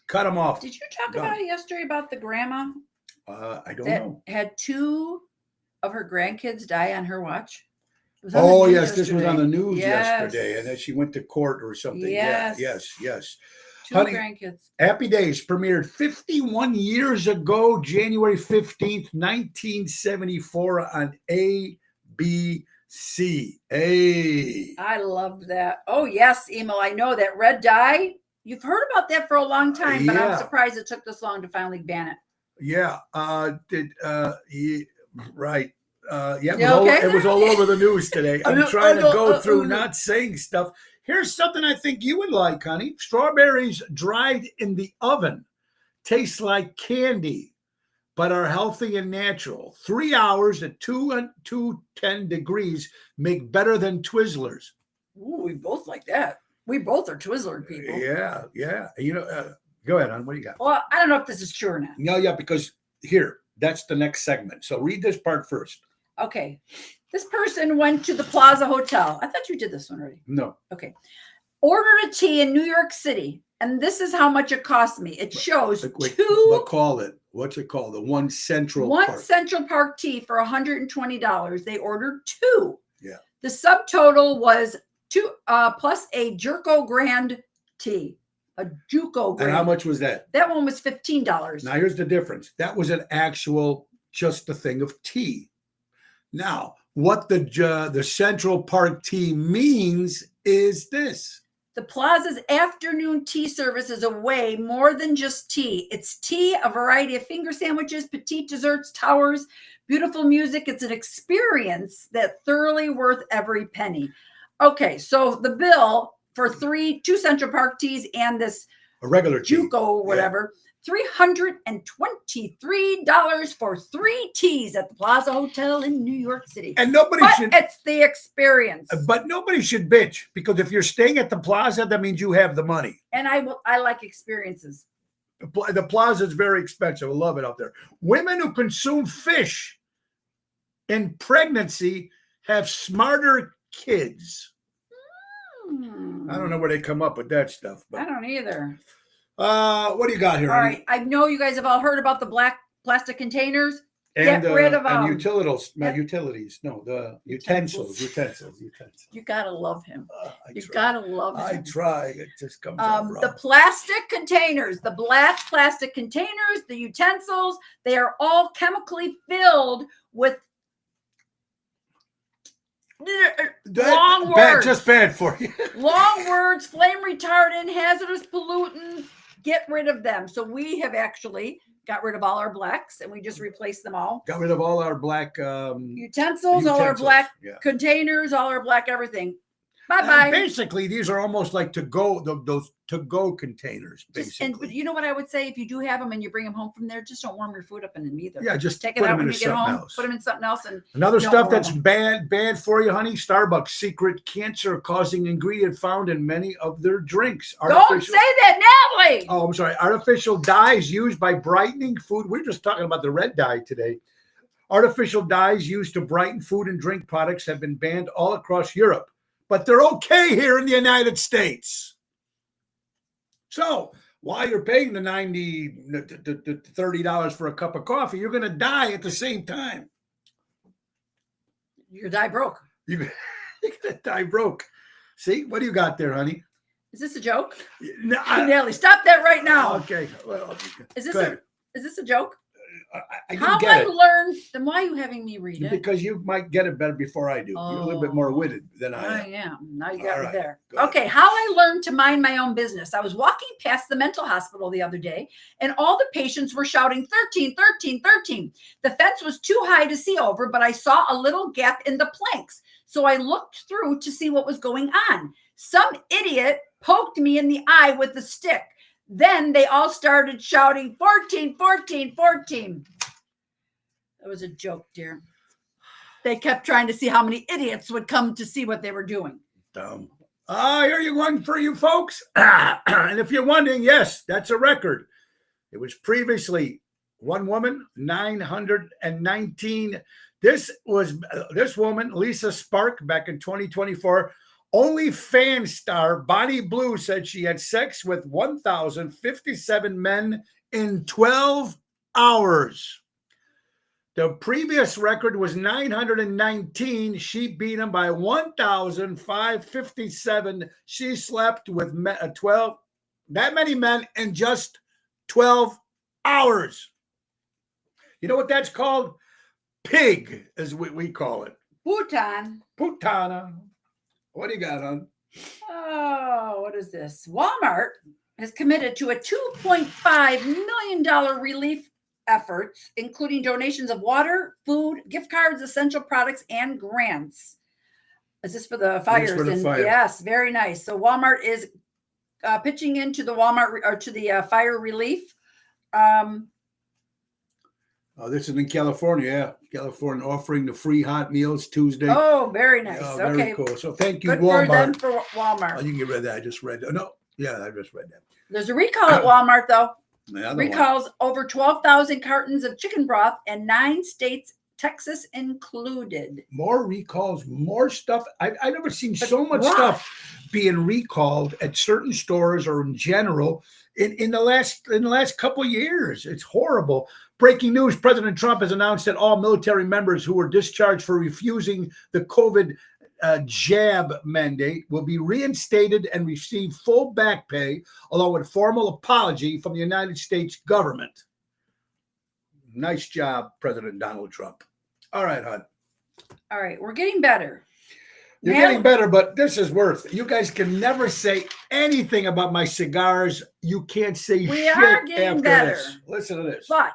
cut them off. Did you talk Done. about it yesterday about the grandma I don't that know. had 2 of her grandkids die on her watch? It was on Oh, the news yes, this was on the yesterday. news Yes. yesterday, and then she went to court or something. Yeah, Yes. yes. 2 Honey, grandkids. Happy Days premiered 51 years ago, January 15th, 1974 on ABC. Hey. I loved that. Oh, yes, Emil. I know that red dye. You've heard about that for a long time, but I'm Yeah. surprised it took this long to finally ban it. Yeah. Right. Yeah, You okay? it was all over the news today. I'm trying to go through no. not saying stuff. Here's something I think you would like, honey. Strawberries dried in the oven taste like candy, but are healthy and natural. 3 hours at 210 degrees make better than Twizzlers. Ooh, we both like that. We both are Twizzler people. Yeah. You know, go ahead, hon. What do you got? Well, I don't know if this is true or not. No, yeah, because here, that's the next segment. So read this part first. Okay. This person went to the Plaza Hotel. I thought you did this one already. No. Okay. Ordered a tea in New York City, and this is how much it cost me. It shows But two call it. What's it called? The one Central one Park. Central Park tea for $120. They ordered 2. Yeah. The subtotal was 2 plus a Jerko Grand tea. A Juco Grand. And how much was that? That one was $15. Now here's the difference. That was an actual, just a thing of tea. Now, what the Central Park tea means is this. The Plaza's afternoon tea service is a way more than just tea. It's tea, a variety of finger sandwiches, petite desserts, towers, beautiful music. It's an experience that thoroughly worth every penny. Okay, so the bill for 2 Central Park teas and this A regular tea. Juco, whatever, $323 for 3 teas at the Plaza Hotel in New York City. And nobody But should. it's the experience. But nobody should bitch, because if you're staying at the Plaza, that means you have the money. And I like experiences. The Plaza is very expensive. I love it out there. Women who consume fish in pregnancy have smarter kids. I don't know where they come up with that stuff. I But don't either. what do you got here? All honey? right. I know you guys have all heard about the black plastic containers. And, Get rid of and them. utilities. Not Yep. utilities. No, the Utensils. utensils. You gotta love him. I You try. gotta love I him. try. It just comes out wrong. The plastic containers, the black plastic containers, the utensils, they are all chemically filled with long words. Just bad for you. long words, flame retardant, hazardous pollutants. Get rid of them. So we have actually got rid of all our blacks and we just replaced them all. Got rid of all our black Utensils, all our utensils. black Yeah. containers, all our black everything. Bye And bye. basically, these are almost like those to-go containers. And Basically, you know what I would say, if you do have them and you bring them home from there, just don't warm your food up in them either. yeah, just Take put it out them when you into get something home. else. Put them in something else. And Another don't stuff warm that's them. bad for you, honey. Starbucks secret cancer-causing ingredient found in many of their drinks. Don't say that, Natalie. Oh, I'm sorry. Artificial dyes used by brightening food. We're just talking about the red dye today. Artificial dyes used to brighten food and drink products have been banned all across Europe, but they're okay here in the United States. So while you're paying the $30 for a cup of coffee, you're going to die at the same time. You're die broke. You, That tie broke. See, what do you got there, honey? Is this a joke? No, Nelly, stop that right now. Okay. Well, Is this go ahead. is this a joke? I How didn't I get it learned? Then why are you having me read it? because you might get it better before I do. You're a little bit more witted than I I am. am. Now you All got me right, there. go ahead. Okay, how I learned to mind my own business. I was walking past the mental hospital the other day, and all the patients were shouting 13, 13, 13. The fence was too high to see over, but I saw a little gap in the planks. So I looked through to see what was going on. Some idiot poked me in the eye with a stick. Then they all started shouting 14, 14, 14. That was a joke, dear. They kept trying to see how many idiots would come to see what they were doing. Dumb. Here you one for you folks. And if you're wondering, yes, that's a record. It was previously one woman, 919. This was this woman, Lisa Spark, back in 2024. OnlyFans star Bonnie Blue said she had sex with 1,057 men in 12 hours. The previous record was 919. She beat him by 1,557. She slept with 12, that many men in just 12 hours. You know what that's called? Pig, is what we call it. Bhutan. Putana. What do you got, hon? Oh, what is this? Walmart has committed to a $2.5 million relief efforts, including donations of water, food, gift cards, essential products, and grants. Is this for the fires? for the fire. Yes, very nice. So Walmart is pitching into the fire relief. This is in California. Yeah, California offering the free hot meals Tuesday. Oh, very nice. Very Okay, cool. So thank you, good Walmart. for them for Walmart. Oh, you can get rid of that. I just read that. No, yeah, I just read that. There's a recall at Walmart, though. The other one. Recalls over 12,000 cartons of chicken broth and 9 states, Texas included. More recalls, more stuff. I've never seen so much Broth. stuff being recalled at certain stores or in general in the last couple of years. It's horrible. Breaking news: President Trump has announced that all military members who were discharged for refusing the COVID jab mandate will be reinstated and receive full back pay, along with formal apology from the United States government. Nice job, President Donald Trump. All right, hon. All right, we're getting better. You're getting better, but this is worth. You guys can never say anything about my cigars. You can't say We shit are getting after better. this. Listen to this. But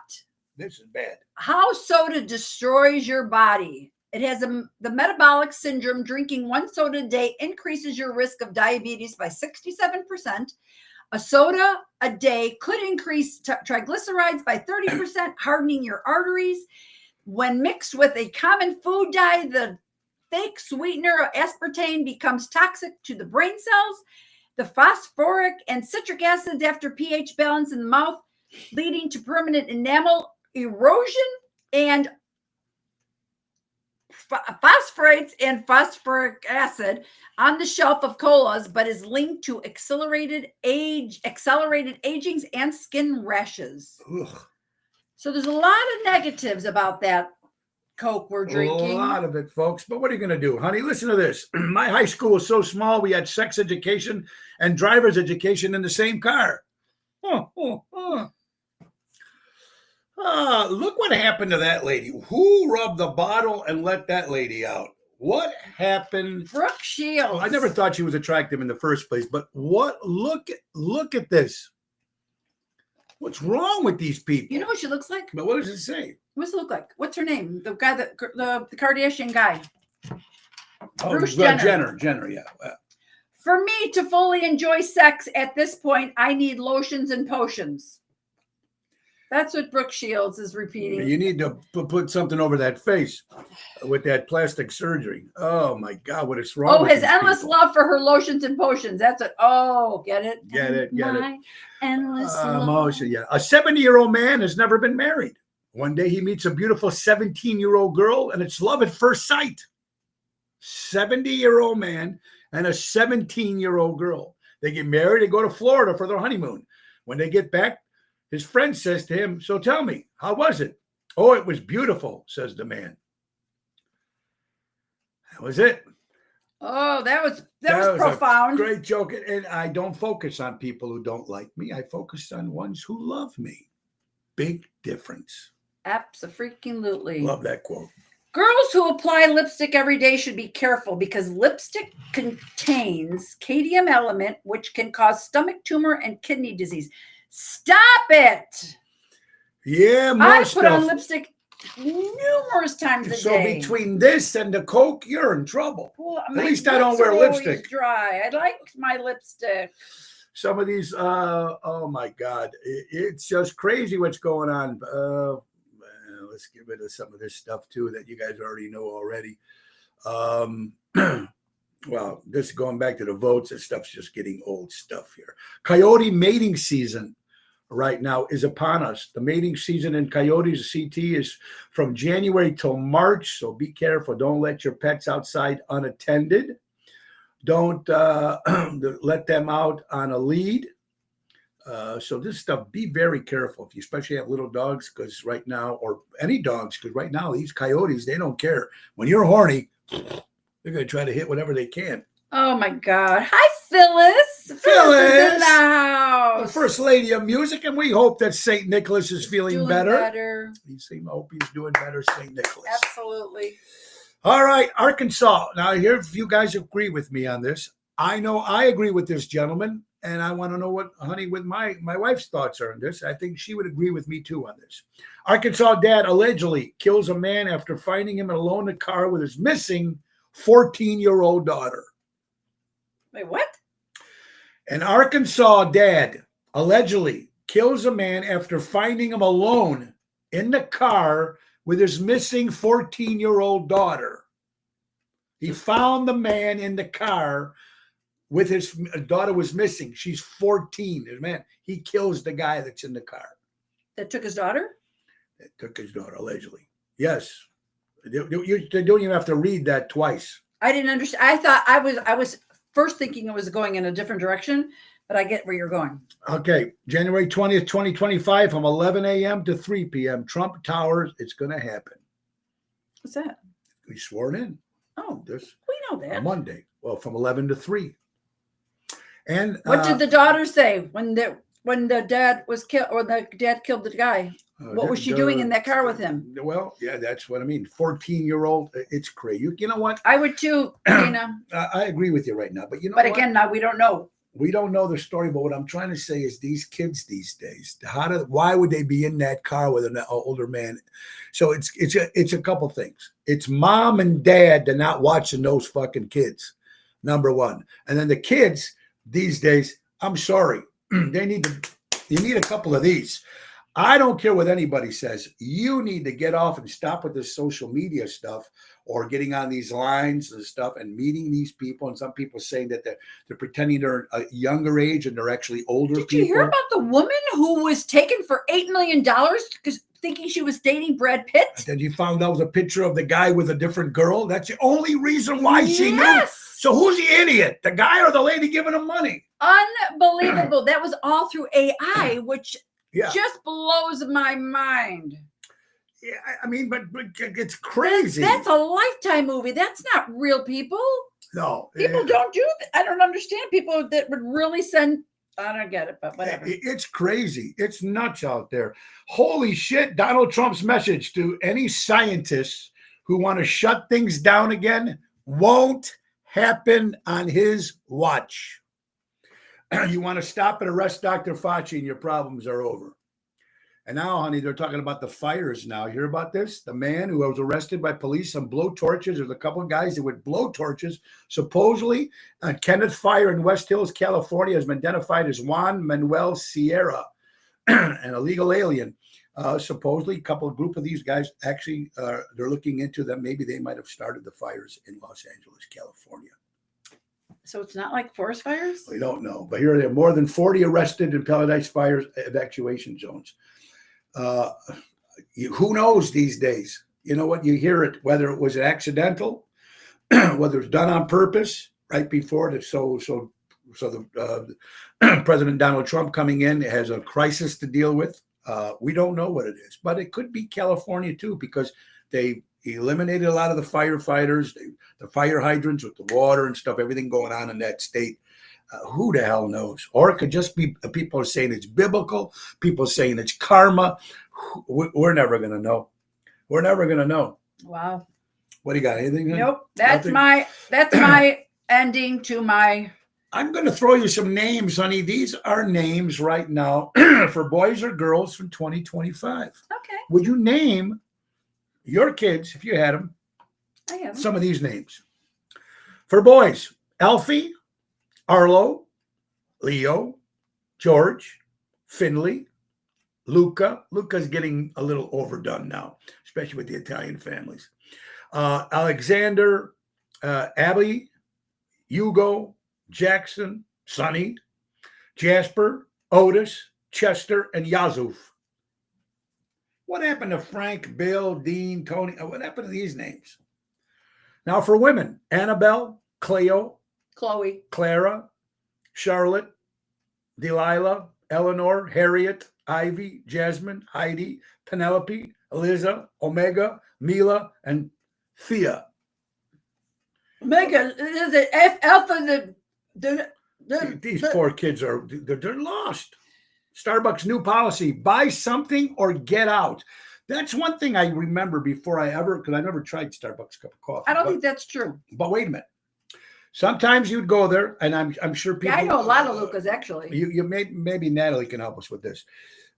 This is bad. how soda destroys your body. It has the metabolic syndrome. Drinking 1 soda a day increases your risk of diabetes by 67%. A soda a day could increase triglycerides by 30%, hardening your arteries. When mixed with a common food dye, the fake sweetener aspartame becomes toxic to the brain cells. The phosphoric and citric acids after pH balance in the mouth, leading to permanent enamel erosion and phosphorates and phosphoric acid on the shelf of colas, but is linked to accelerated agings and skin rashes. Ugh. So there's a lot of negatives about that Coke we're drinking. A lot of it, folks. But what are you going to do, honey? Listen to this. My high school was so small, we had sex education and driver's education in the same car. Look what happened to that lady. Who rubbed the bottle and let that lady out? What happened? Brooke Shields. Oh, I never thought she was attractive in the first place, but look at this. What's wrong with these people? You know what she looks like? But what does it say? What does it look like? What's her name? The guy that the Kardashian guy. Bruce Jenner, yeah. For me to fully enjoy sex at this point, I need lotions and potions. That's what Brooke Shields is repeating. You need to put something over that face with that plastic surgery. Oh my God, what is wrong? Oh, with his these endless people? love for her lotions and potions. That's it. Oh, get it? Get it. My endless love. Emotion, yeah. A 70-year-old man has never been married. One day he meets a beautiful 17-year-old girl, and it's love at first sight. 70-year-old man and a 17-year-old girl. They get married. They go to Florida for their honeymoon. When they get back, his friend says to him, "So tell me, how was it?" "Oh, it was beautiful," says the man. That was it. Oh, that was a profound. great joke. And I don't focus on people who don't like me. I focus on ones who love me. Big difference. Abso-freaking-lutely. Love that quote. Girls who apply lipstick every day should be careful because lipstick contains cadmium element, which can cause stomach tumor and kidney disease. Stop it. Yeah, more I stuff. put on lipstick numerous times a So day. between this and the Coke, you're in trouble. Well, At my least I don't lips wear are always lipstick. dry. I like my lipstick. Some of these, oh my God, it's just crazy what's going on. Let's get rid of some of this stuff too that you guys already know already. Well, this is going back to the votes. This stuff's just getting old stuff here. Coyote mating season right now is upon us. The mating season in coyotes, CT, is from January till March. So be careful. Don't let your pets outside unattended. Don't let them out on a lead. So this stuff, be very careful if you especially have little dogs, because right now, or any dogs, because right now these coyotes, they don't care. When you're horny, they're going to try to hit whatever they can. Oh my God. Hi, Phyllis. Phyllis is in the house. The First Lady of Music, and we hope that St. Nicholas is feeling Doing better. better. I hope he's doing better, St. Nicholas. Absolutely. All right, Arkansas. Now, here, if you guys agree with me on this, I know I agree with this gentleman, and I want to know what, honey, with my wife's thoughts are on this. I think she would agree with me, too, on this. Arkansas dad allegedly kills a man after finding him alone in a car with his missing 14-year-old daughter. Wait, what? An Arkansas dad allegedly kills a man after finding him alone in the car with his missing 14-year-old daughter. He found the man in the car with his daughter was missing. She's 14. Man, he kills the guy that's in the car. That took his daughter? That took his daughter, allegedly. Yes. They don't even have to read that twice. I didn't understand. I thought I was first thinking it was going in a different direction, but I get where you're going. Okay. January 20th, 2025 from 11 a.m. to 3 p.m. Trump Towers. It's going to happen. What's that? We sworn in. Oh, This we know that. Monday. Well, from 11 to 3. And What did the daughter say when the dad was killed, or the dad killed the guy? What was she doing in that car with him? Well, yeah, that's what I mean. 14-year-old. It's crazy. You know what? I would too, Dana. I agree with you right now. But you know But what? again, now we don't know. We don't know the story, but what I'm trying to say is these kids these days, why would they be in that car with an older man? So it's a couple things. It's mom and dad they're not watching those fucking kids, number one. And then the kids these days, I'm sorry, you need a couple of these. I don't care what anybody says. You need to get off and stop with this social media stuff or getting on these lines and stuff and meeting these people. And some people saying that they're pretending they're a younger age and they're actually older people. Did you hear about the woman who was taken for $8 million because thinking she was dating Brad Pitt? And then you found out was a picture of the guy with a different girl. That's the only reason why she knew. So who's the idiot? The guy or the lady giving him money? Unbelievable. That was all through AI, which just blows my mind. Yeah, I mean, but it's crazy. That's a Lifetime movie. That's not real people. No. People don't do that. I don't understand people that would really send. I don't get it, but whatever. It's crazy. It's nuts out there. Holy shit. Donald Trump's message to any scientists who want to shut things down again won't happen on his watch. You want to stop and arrest Dr. Fauci and your problems are over. And now, honey, they're talking about the fires now. You hear about this? The man who was arrested by police on blow torches. There's a couple of guys that would blow torches. Supposedly, Kenneth Fire in West Hills, California, has been identified as Juan Manuel Sierra, an illegal alien. Supposedly, a group of these guys actually, they're looking into them. Maybe they might have started the fires in Los Angeles, California. So it's not like forest fires? We don't know. But here there are more than 40 arrested in Paradise Fire evacuation zones. Who knows these days? You know what? You hear it, whether it was accidental, whether it's done on purpose, right before the so the President Donald Trump coming in has a crisis to deal with. We don't know what it is, but it could be California too, because they He eliminated a lot of the firefighters, the fire hydrants with the water and stuff, everything going on in that state. Who the hell knows? Or it could just be people are saying it's biblical, people saying it's karma. We're never going to know. We're never going to know. Wow. What do you got? Anything? Nope. That's Nothing? my ending to my. I'm going to throw you some names, honey. These are names right now for boys or girls from 2025. Okay. Would you name your kids, if you had them, I have. some of these names? For boys, Alfie, Arlo, Leo, George, Finley, Luca. Luca's getting a little overdone now, especially with the Italian families. Alexander, Abby, Hugo, Jackson, Sonny, Jasper, Otis, Chester, and Yazuf. What happened to Frank, Bill, Dean, Tony? What happened to these names? Now for women, Annabelle, Cleo, Chloe. Clara, Charlotte, Delilah, Eleanor, Harriet, Ivy, Jasmine, Heidi, Penelope, Eliza, Omega, Mila, and Thea. Omega is it Alpha These poor kids they're lost. Starbucks new policy: buy something or get out. That's one thing I remember before because I never tried Starbucks cup of coffee. I don't think that's true. But wait a minute. Sometimes you'd go there, and I'm sure people. Yeah, I know a lot of Lucas actually. You maybe Natalie can help us with this.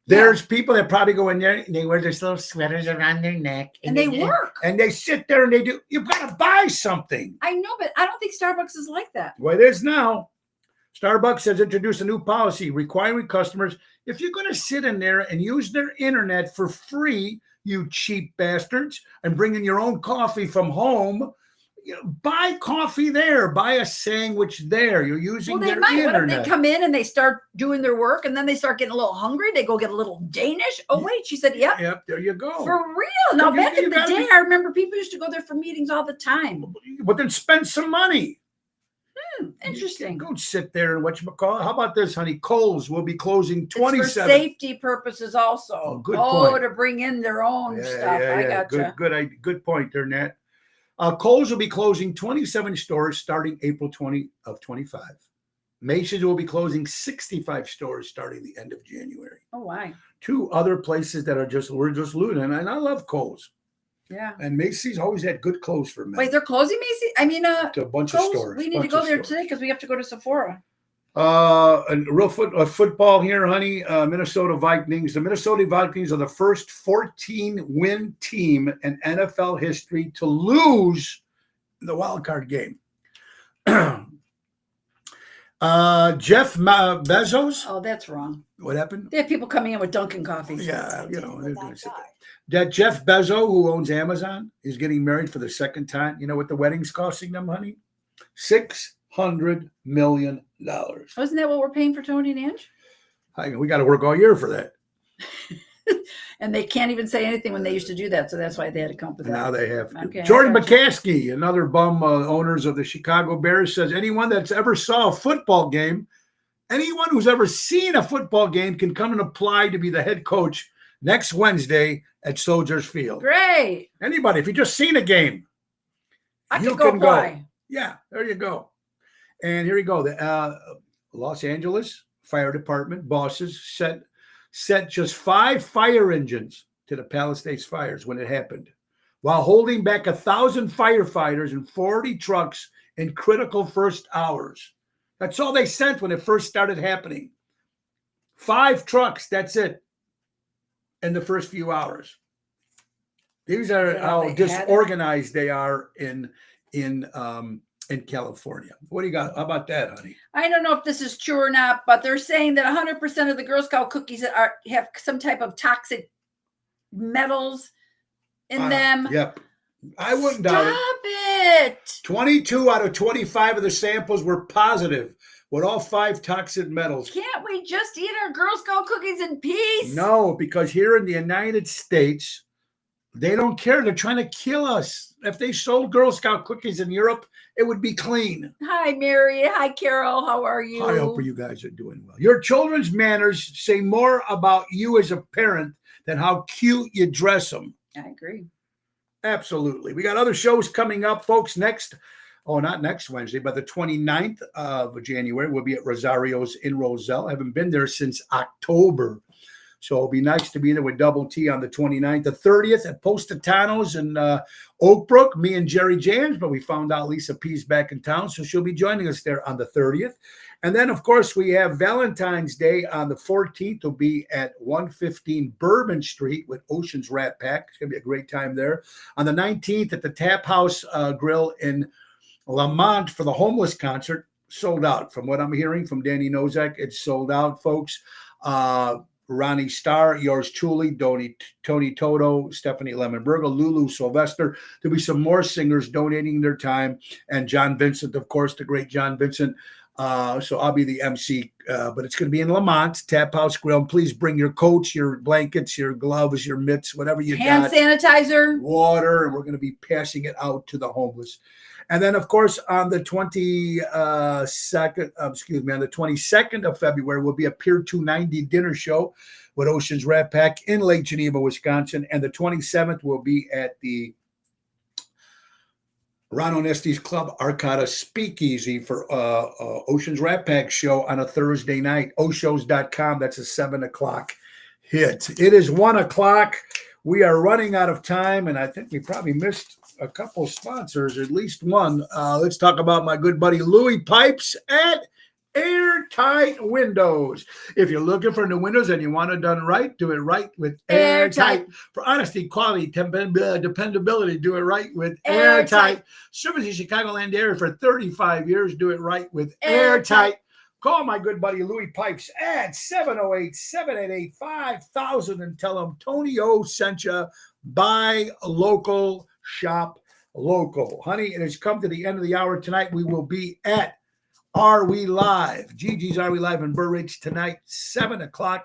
There's people that probably go in there and they wear these little sweaters around their neck, And they work. and they sit there and they do. You've got to buy something. I know, but I don't think Starbucks is like that. Well, it is now. Starbucks has introduced a new policy requiring customers, if you're going to sit in there and use their internet for free, you cheap bastards, and bring in your own coffee from home, buy coffee there, buy a sandwich there. You're using their internet. What if they come in and they start doing their work and then they start getting a little hungry? They go get a little Danish. Oh, wait, she said, yep. Yep, there you go. For real. Now, back in the day, I remember people used to go there for meetings all the time. But then spend some money. Interesting. Go sit there and whatchamacallit. How about this, honey? Kohl's will be closing It's 27. for safety purposes also. Oh, good point. To bring in their own stuff. I gotcha. Good point there, Nat. Kohl's will be closing 27 stores starting April 20 of 25. Macy's will be closing 65 stores starting the end of January. Oh, why? 2 other places that we're just looting, and I love Kohl's. Yeah. And Macy's always had good clothes for men. Wait, they're closing Macy's? I mean, to a bunch Kohl's, of stores. we need to go there today because we have to go to Sephora. And real football here, honey. Minnesota Vikings. The Minnesota Vikings are the first 14-win team in NFL history to lose the wild card game. Jeff Bezos. Oh, that's wrong. What happened? They have people coming in with Dunkin' coffees. Yeah, they're going to sit there. That Jeff Bezos, who owns Amazon, is getting married for the second time. You know what the wedding's costing them, honey? $600 million. Wasn't that what we're paying for Tony and Ange? We got to work all year for that. And they can't even say anything when they used to do that, so that's why they had to come up with that. Now they have to. Okay, Jordan McCaskey, another bum owners of the Chicago Bears, says anyone that's ever saw a football game, anyone who's ever seen a football game can come and apply to be the head coach next Wednesday at Soldiers Field. Great. Anybody, if you just seen a game, I you could go can apply. Yeah, there you go. And here we go. The Los Angeles Fire Department bosses set just 5 fire engines to the Palisades fires when it happened, while holding back 1,000 firefighters and 40 trucks in critical first hours. That's all they sent when it first started happening. 5 trucks, that's it, in the first few hours. These are how disorganized they are in California. What do you got? How about that, honey? I don't know if this is true or not, but they're saying that 100% of the Girl Scout cookies have some type of toxic metals in them. Yep. I wouldn't doubt it. Stop it. 22 out of 25 of the samples were positive with all 5 toxic metals. Can't we just eat our Girl Scout cookies in peace? No, because here in the United States, they don't care. They're trying to kill us. If they sold Girl Scout cookies in Europe, it would be clean. Hi, Mary. Hi, Carol. How are you? I hope you guys are doing well. Your children's manners say more about you as a parent than how cute you dress them. I agree. Absolutely. We got other shows coming up, folks. Not next Wednesday, but the 29th of January, we'll be at Rosario's in Roselle. I haven't been there since October. So it'll be nice to be there with Double T on the 29th. The 30th at Positano's in Oak Brook, me and Jerry James, but we found out Lisa P's back in town, so she'll be joining us there on the 30th. And then, of course, we have Valentine's Day on the 14th. Will be at 115 Bourbon Street with Ocean's Rat Pack. It's going to be a great time there. On the 19th at the Tap House Grill in Lamont for the Homeless concert. Sold out. From what I'm hearing from Danny Nozak, it's sold out, folks. Ronnie Starr, yours truly, Tony Toto, Stephanie Lemonberger, Lulu Sylvester. There'll be some more singers donating their time. And John Vincent, of course, the great John Vincent. So I'll be the MC, but it's going to be in Lamont, Tap House Grill. And please bring your coats, your blankets, your gloves, your mitts, whatever you got. Hand sanitizer. Water, and we're going to be passing it out to the homeless. And then, of course, on the 22nd of February, will be a Pier 290 dinner show with Ocean's Rat Pack in Lake Geneva, Wisconsin. And the 27th will be at the Ron Onesti's Club Arcata Speakeasy for Ocean's Rat Pack show on a Thursday night. Oshows.com. That's a 7:00 hit. It is 1:00. We are running out of time, and I think we probably missed a couple sponsors, at least one. Let's talk about my good buddy Louis Pipes at Airtight Windows. If you're looking for new windows and you want it done right, do it right with Airtight. For honesty, quality, dependability, do it right with Airtight. Service in Chicagoland area for 35 years, do it right with Airtight. Call my good buddy Louis Pipes at 708-788-5000 and tell him Tony O sent you. Buy local, shop local. Honey, it has come to the end of the hour tonight. We will be at Are We Live? Gigi's Are We Live in Burr Ridge tonight, 7:00.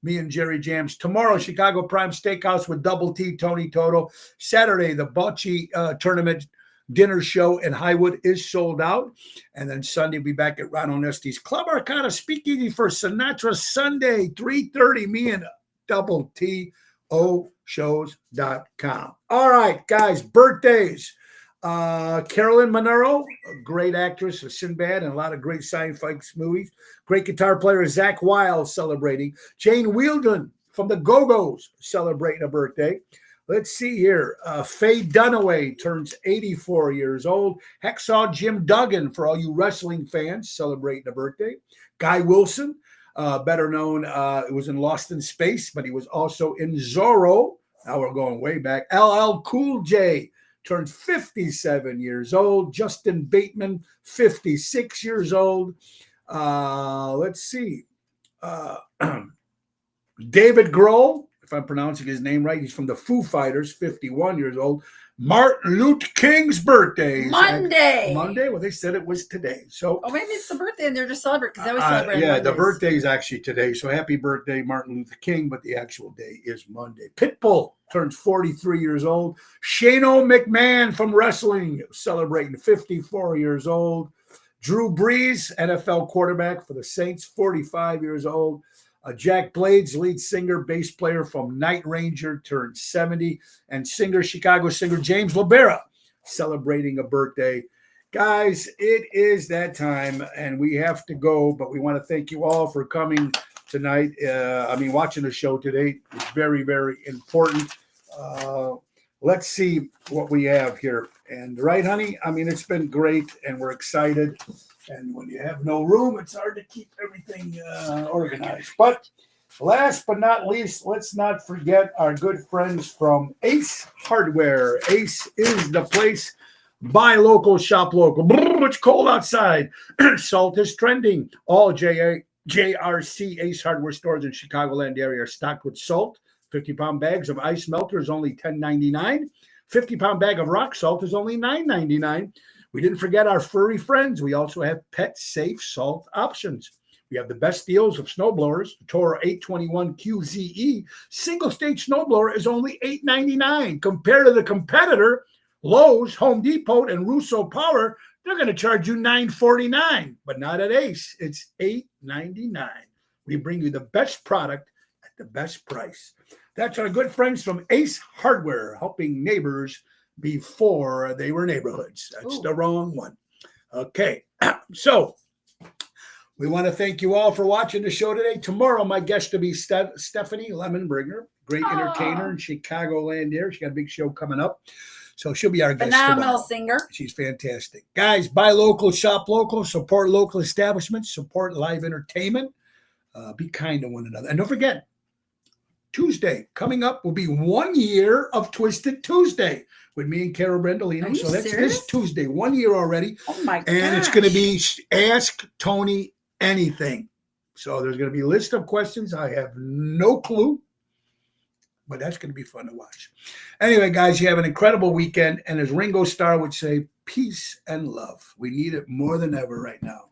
Me and Jerry Jams. Tomorrow, Chicago Prime Steakhouse with Double T, Tony Toto. Saturday, the Bocce Tournament dinner show in Highwood is sold out. And then Sunday, we'll be back at Ron Onesti's Club Arcata Speakeasy for Sinatra Sunday, 3:30. Me and Double T, Oshows.com. All right, guys, birthdays. Carolyn Monroe, a great actress of Sinbad and a lot of great sci-fi movies. Great guitar player Zach Wilde celebrating. Jane Wielden from the Go-Go's celebrating a birthday. Let's see here. Faye Dunaway turns 84 years old. Hacksaw Jim Duggan, for all you wrestling fans, celebrating a birthday. Guy Wilson, better known, it was in Lost in Space, but he was also in Zorro. Now we're going way back. LL Cool J turned 57 years old. Justin Bateman, 56 years old. Let's see. David Grohl, if I'm pronouncing his name right, he's from the Foo Fighters, 51 years old. Martin Luther King's birthday. Monday. Well, they said it was today. So, maybe it's the birthday and they're just celebrating because they always celebrate. Yeah, Mondays. The birthday is actually today. So happy birthday, Martin Luther King, but the actual day is Monday. Pitbull turns 43 years old. Shane-O McMahon from wrestling celebrating 54 years old. Drew Brees, NFL quarterback for the Saints, 45 years old. Jack Blades, lead singer, bass player from Night Ranger, turned 70. And Chicago singer James Libera celebrating a birthday. Guys, it is that time, and we have to go, but we want to thank you all for coming tonight. Watching the show today. It's very, very important. Let's see what we have here. And right, honey? It's been great, and we're excited. And when you have no room, it's hard to keep everything organized. But last but not least, let's not forget our good friends from Ace Hardware. Ace is the place. Buy local, shop local. Brr, it's cold outside. Salt is trending. All JRC Ace Hardware stores in Chicagoland area are stocked with salt. 50-pound bags of ice melter is only $10.99. 50-pound bag of rock salt is only $9.99. We didn't forget our furry friends. We also have pet-safe salt options. We have the best deals of snowblowers. The Toro 821 QZE single-stage snowblower is only $8.99. Compared to the competitor, Lowe's, Home Depot, and Russo Power, they're going to charge you $9.49. But not at Ace. It's $8.99. We bring you the best product at the best price. That's our good friends from Ace Hardware, helping neighbors before they were neighborhoods. That's Ooh. the wrong one. Okay. So we want to thank you all for watching the show today. Tomorrow, my guest will be Stephanie Lemonbringer, great entertainer in Chicagoland here. She got a big show coming up. So she'll be our guest Phenomenal tomorrow. singer. She's fantastic. Guys, buy local, shop local, support local establishments, support live entertainment. Be kind to one another. And don't forget, Tuesday coming up will be 1 year of Twisted Tuesday with me and Carol Brendolino. Are you So that's serious? this Tuesday, 1 year already. Oh my god. And it's going to be Ask Tony Anything. So there's going to be a list of questions. I have no clue, but that's going to be fun to watch. Anyway, guys, you have an incredible weekend. And as Ringo Starr would say, peace and love. We need it more than ever right now.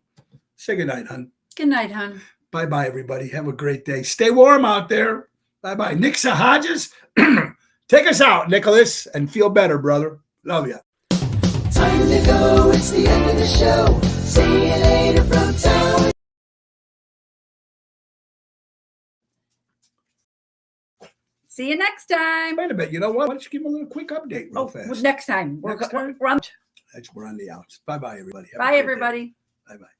Say goodnight, hon. Good night, hon. Bye-bye, everybody. Have a great day. Stay warm out there. Bye-bye. Nixa Hodges, take us out, Nicholas, and feel better, brother. Love you. Time to go, it's the end of the show. See you later from town. See you next time. Wait a minute. You know what? Why don't you give him a little quick update real fast? Next time. Next time? We're on. We're on the outs. Bye-bye, everybody. Have a Bye, great day. everybody. Bye-bye.